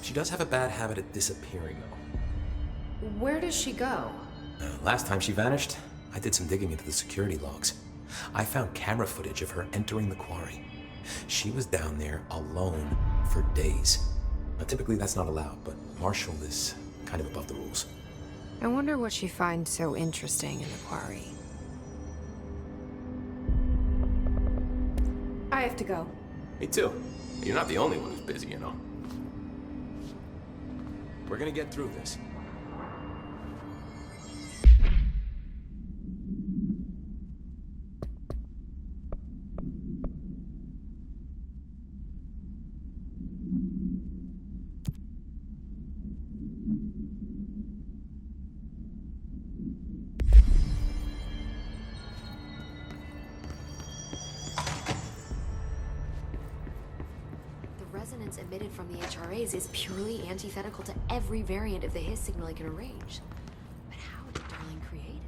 She does have a bad habit of disappearing, though. Where does she go? Last time she vanished, I did some digging into the security logs. I found camera footage of her entering the quarry. She was down there alone for days. Now, typically that's not allowed, but Marshall is kind of above the rules. I wonder what she finds so interesting in the quarry. I have to go. Me too. You're not the only one who's busy, you know. We're gonna get through this. Resonance emitted from the HRAs is purely antithetical to every variant of the Hiss signal it can arrange. But how did Darling create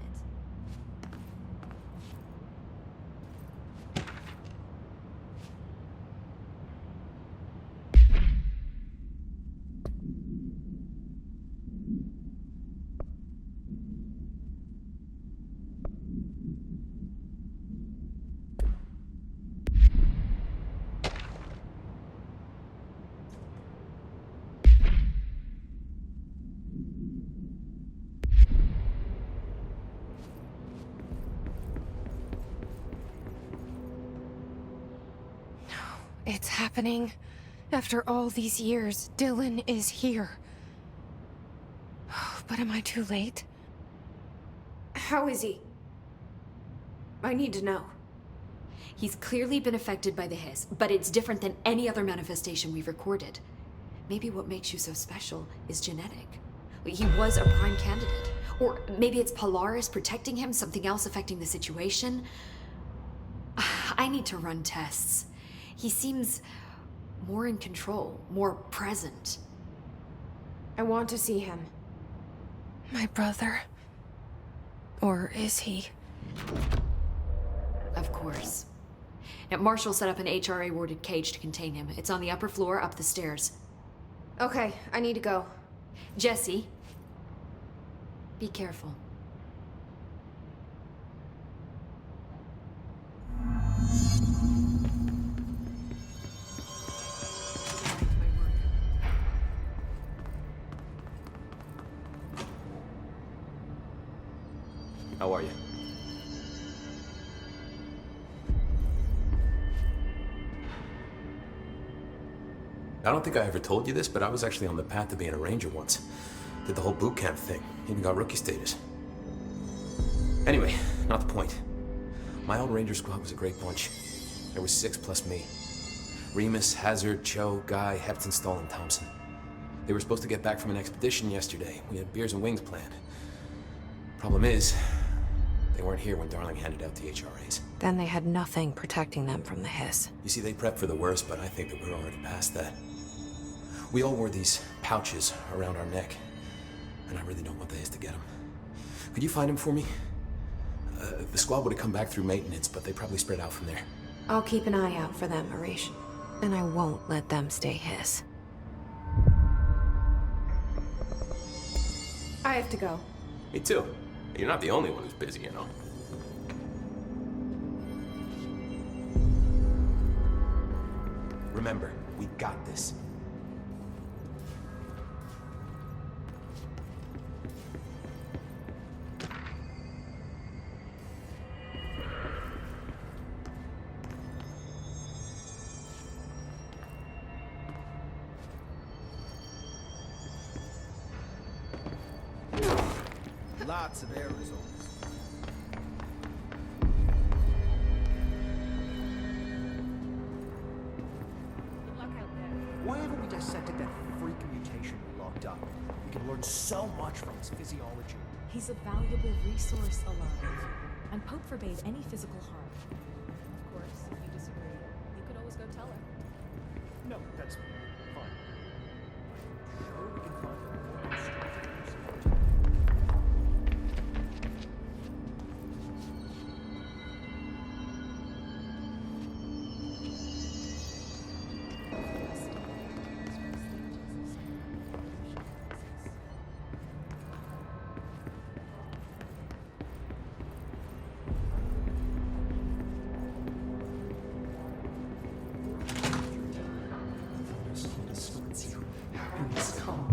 It's happening. After all these years, Dylan is here. But am I too late? How is he? I need to know. He's clearly been affected by the Hiss, but it's different than any other manifestation we've recorded. Maybe what makes you so special is genetic. He was a prime candidate. Or maybe it's Polaris protecting him, something else affecting the situation. I need to run tests. He seems more in control, more present. I want to see him. My brother? Or is he? Of course. Now, Marshall set up an HRA-warded cage to contain him. It's on the upper floor, up the stairs. Okay, I need to go. Jesse, be careful. How are you? I don't think I ever told you this, but I was actually on the path to being a ranger once. Did the whole boot camp thing. Even got rookie status. Anyway, not the point. My old ranger squad was a great bunch. There was 6 plus me. Remus, Hazard, Cho, Guy, Hepton, Stoll, and Thompson. They were supposed to get back from an expedition yesterday. We had beers and wings planned. Problem is, they weren't here when Darling handed out the HRAs. Then they had nothing protecting them from the hiss. You see, they prepped for the worst, but I think that we're already past that. We all wore these pouches around our neck, and I really don't want the hiss to get them. Could you find them for me? The squad would have come back through maintenance, but they probably spread out from there. I'll keep an eye out for them, Arish. And I won't let them stay hiss. I have to go. Me too. You're not the only one who's busy, you know. Remember, we got this. Lots of air results. Good luck out there. Why haven't we dissected that freak mutation we locked up? We can learn so much from his physiology. He's a valuable resource alive, and Pope forbade any physical harm. Of course, if you disagree, you could always go tell her. No, that's fine. I'm sure we can find a more constructive person.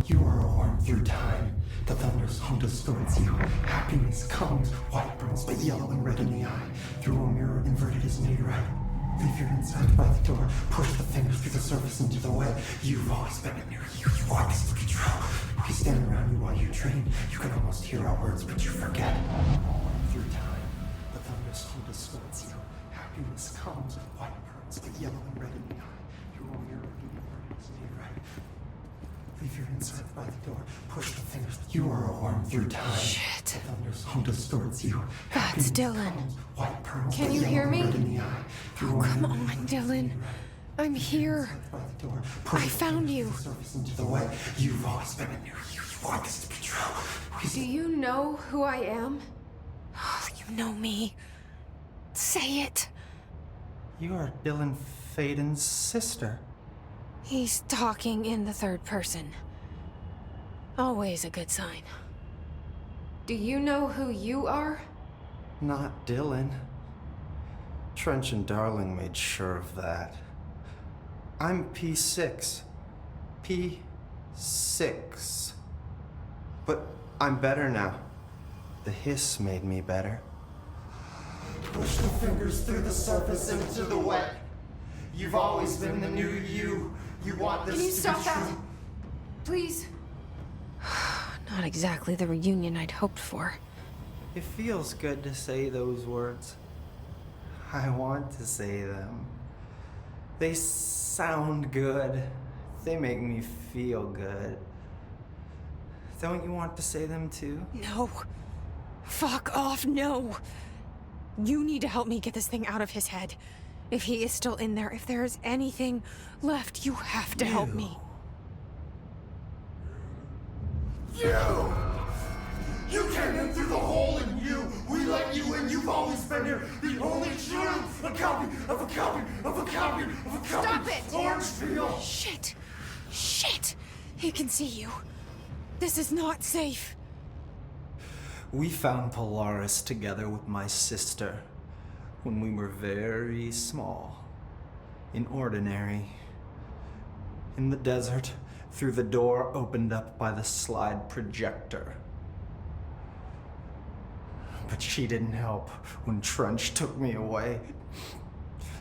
You are a worm through time. The thunder's home distorts you. Happiness comes, white burns, but yellow and red in the eye. Through a mirror, inverted is made right. Leave your inside by the door. Push the fingers through the surface into the web. You've always been in there. You want this to control. We stand around you while you train. You can almost hear our words, but you forget. Through time, the thunder's home distorts you. Happiness comes, white burns, but yellow and red in the eye. Through a mirror, inverted is made right. Leave your inside by the door. Push the fingers. You are a worm through time. Shit. The thunder's home distorts you. That's Dylan. White pearls. Can you hear me? Oh, come on, Dylan. I'm here. I found you. Into the way. You've always been in there. You want this to be true. Do you know who I am? You know me. Say it. You are Dylan Faden's sister. He's talking in the third person. Always a good sign. Do you know who you are? Not Dylan. Trench and Darling made sure of that. I'm P6. P6. But I'm better now. The hiss made me better. Push the fingers through the surface into the wet. You've always been the new you. You want this Can you to stop be that? true. Please? Not exactly the reunion I'd hoped for. It feels good to say those words. I want to say them. They sound good. They make me feel good. Don't you want to say them too? No. Fuck off, no. You need to help me get this thing out of his head. If he is still in there, if there is anything left, you have to help me. You came in through the hole in you. We let you in. You've always been here. The only true. A copy of a copy of a copy of a copy. Stop it! Orange peel. Shit. Shit. He can see you. This is not safe. We found Polaris together with my sister when we were very small, in ordinary, in the desert, through the door opened up by the slide projector. But she didn't help when Trench took me away.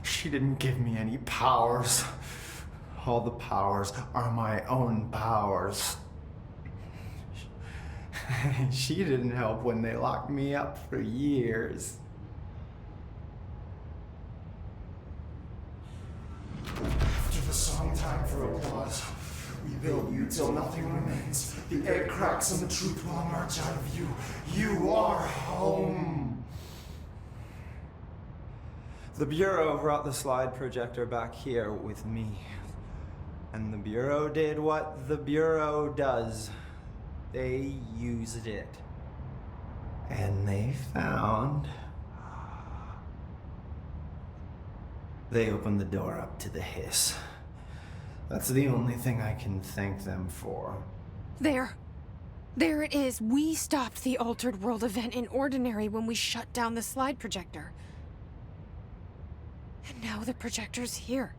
She didn't give me any powers. All the powers are my own powers. She didn't help when they locked me up for years. After the song time for applause, we build you till nothing remains. The egg cracks and the truth will emerge out of you. You are home. The Bureau brought the slide projector back here with me. And the Bureau did what the Bureau does. They used it. And they found... They opened the door up to the hiss. That's the only thing I can thank them for. There. There it is. We stopped the Altered World event in Ordinary when we shut down the slide projector. And now the projector's here.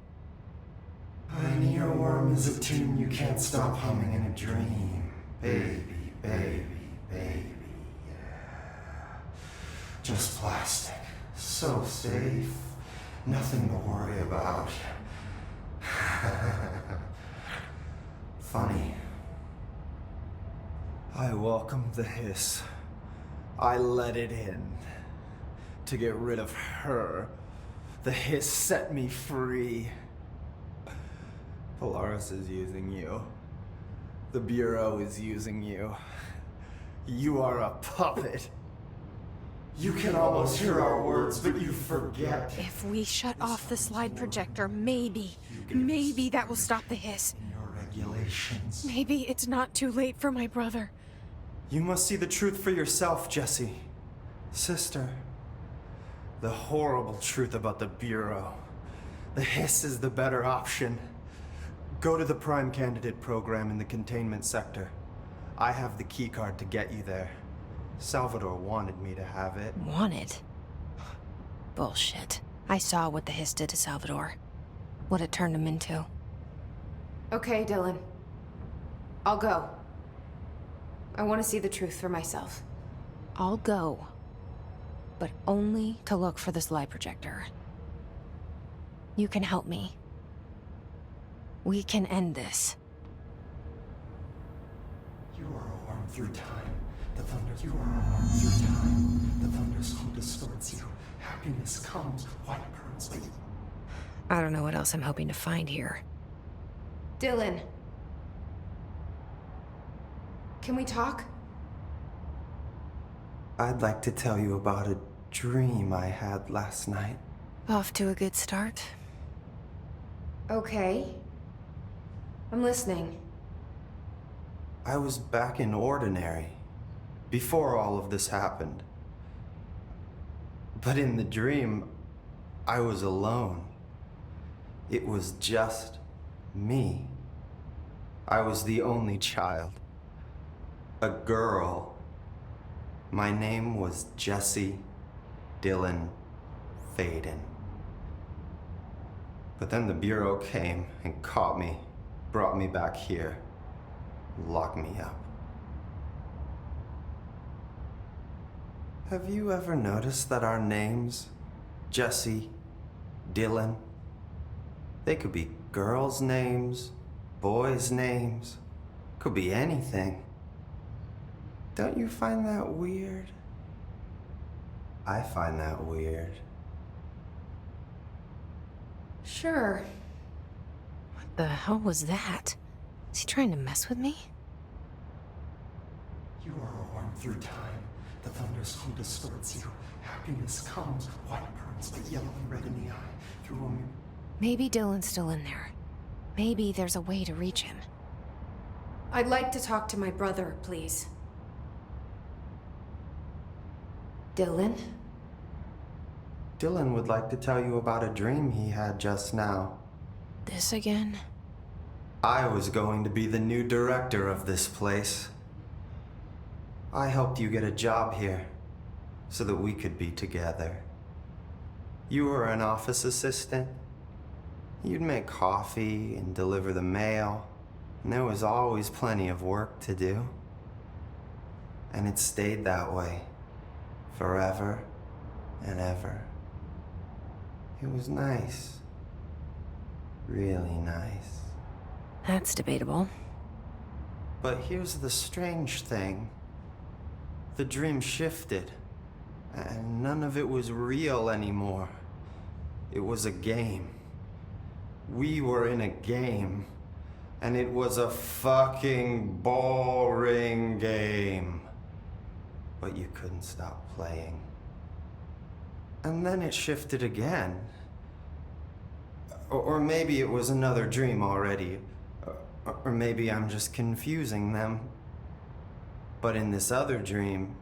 An earworm is a tune you can't stop humming in a dream. Baby, baby, baby, yeah. Just plastic. So safe. Nothing to worry about. Funny. I welcomed the hiss. I let it in. To get rid of her. The hiss set me free. Polaris is using you. The Bureau is using you. You are a puppet. You can almost hear our words, but you forget. If we shut off the slide projector, maybe that will stop the hiss. Your regulations. Maybe it's not too late for my brother. You must see the truth for yourself, Jessie. Sister. The horrible truth about the Bureau. The hiss is the better option. Go to the Prime Candidate program in the containment sector. I have the keycard to get you there. Salvador wanted me to have it. Wanted? Bullshit. I saw what the hiss did to Salvador. What it turned him into. Okay, Dylan. I'll go. I want to see the truth for myself. I'll go. But only to look for the slide projector. You can help me. We can end this. You are a worm through time. The thunder, you are a worm through time. The thunder's home distorts you. Happiness comes, white burns, but I don't know what else I'm hoping to find here. Dylan. Can we talk? I'd like to tell you about a dream I had last night. Off to a good start. Okay. I'm listening. I was back in Ordinary, before all of this happened. But in the dream, I was alone. It was just me. I was the only child. A girl. My name was Jesse Dylan Faden. But then the Bureau came and caught me, brought me back here, locked me up. Have you ever noticed that our names, Jesse, Dylan, they could be girls' names, boys' names, could be anything. Don't you find that weird? I find that weird. Sure. What the hell was that? Is he trying to mess with me? you are a worm through time. The thunder's home distorts you. Happiness comes, white burns, but yellow and red in the eye. Through a mirror. Maybe Dylan's still in there. Maybe there's a way to reach him. I'd like to talk to my brother, please. Dylan? Dylan would like to tell you about a dream he had just now. This again? I was going to be the new director of this place. I helped you get a job here, so that we could be together. You were an office assistant. You'd make coffee and deliver the mail, and there was always plenty of work to do. And it stayed that way, forever and ever. It was nice. Really nice. That's debatable. But here's the strange thing. The dream shifted, and none of it was real anymore. It was a game. We were in a game, and it was a fucking boring game. But you couldn't stop playing. And then it shifted again. Or maybe it was another dream already. Or maybe I'm just confusing them. But in this other dream,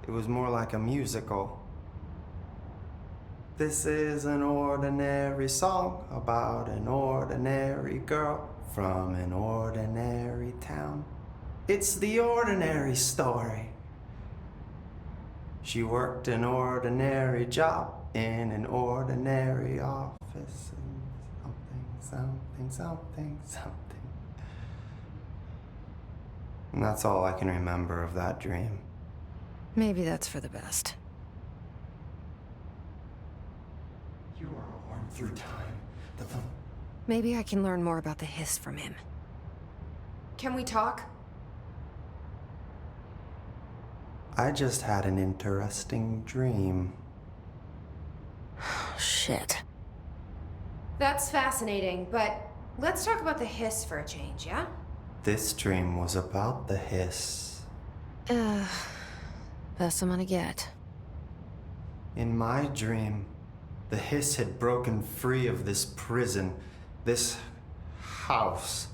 it was more like a musical. This is an ordinary song about an ordinary girl from an ordinary town. It's the ordinary story. She worked an ordinary job in an ordinary office. And something. And that's all I can remember of that dream. Maybe that's for the best. You are worn through time. Maybe I can learn more about the hiss from him. Can we talk? I just had an interesting dream. Shit. That's fascinating, but let's talk about the hiss for a change, yeah? This dream was about the hiss. Best I'm gonna get. In my dream, the hiss had broken free of this prison, this house.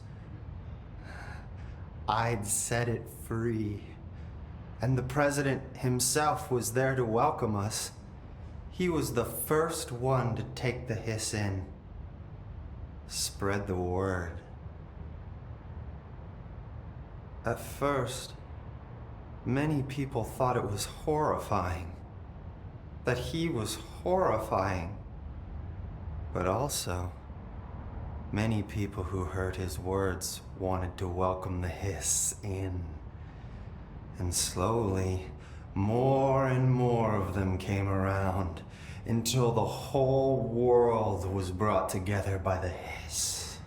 I'd set it free. And the president himself was there to welcome us. He was the first one to take the hiss in. Spread the word. At first, many people thought it was horrifying. That he was horrifying. But also, many people who heard his words wanted to welcome the hiss in. And slowly, more and more of them came around until the whole world was brought together by the hiss.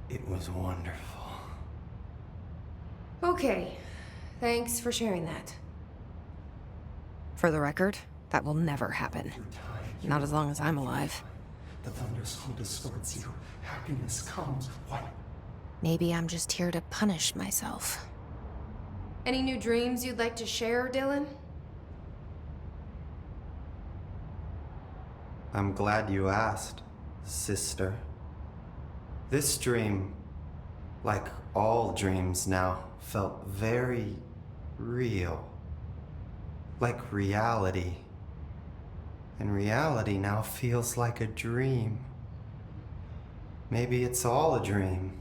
It was wonderful. Okay, thanks for sharing that. For the record, that will never happen. Not as long as I'm alive. The thunderstorm distorts you. Happiness comes. What? Maybe I'm just here to punish myself. Any new dreams you'd like to share, Dylan? I'm glad you asked, sister. This dream, like all dreams now, felt very real. Like reality. And reality now feels like a dream. Maybe it's all a dream.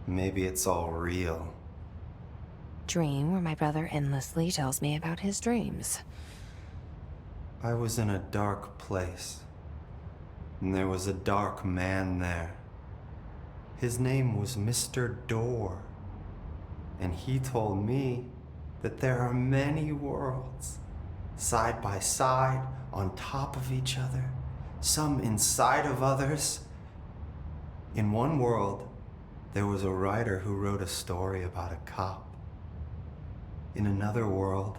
Maybe it's all real. Dream where my brother endlessly tells me about his dreams. I was in a dark place, and there was a dark man there. His name was Mr. Door, and he told me that there are many worlds, side by side, on top of each other, some inside of others. In one world, there was a writer who wrote a story about a cop. In another world,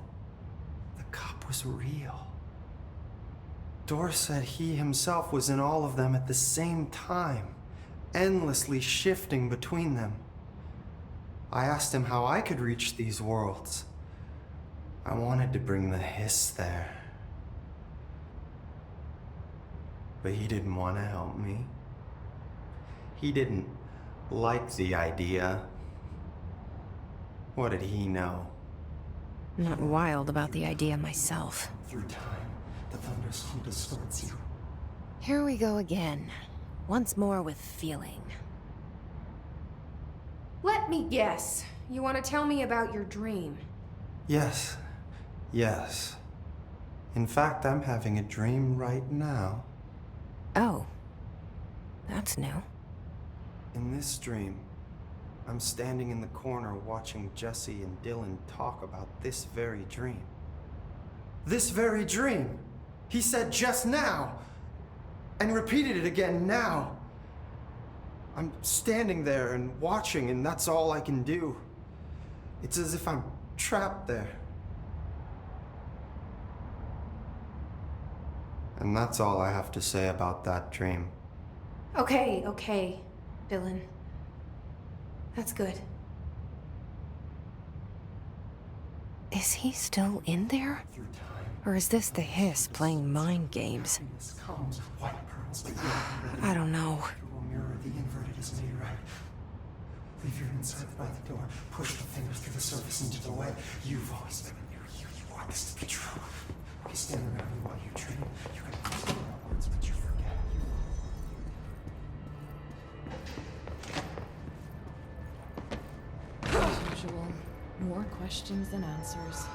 the cop was real. Door said he himself was in all of them at the same time, endlessly shifting between them. I asked him how I could reach these worlds. I wanted to bring the hiss there. But he didn't want to help me. He didn't like the idea. What did he know? I'm not wild about the idea myself. Through time, the thunderstorm distorts you. Here we go again. Once more with feeling. Let me guess. You want to tell me about your dream? Yes. Yes. In fact, I'm having a dream right now. Oh. That's new. In this dream, I'm standing in the corner watching Jesse and Dylan talk about this very dream. This very dream! He said just now! And repeated it again now! I'm standing there and watching, and that's all I can do. It's as if I'm trapped there. And that's all I have to say about that dream. Okay, Dylan. That's good. Is he still in there? Or is this the hiss playing mind games? I don't know. The inverted is made right. Leave your inside by the door. Push the fingers through the surface into the way. You've always been here. You want this to be true. You stand around me while you dream. You can constantly words, but you forget. As usual, more questions than answers.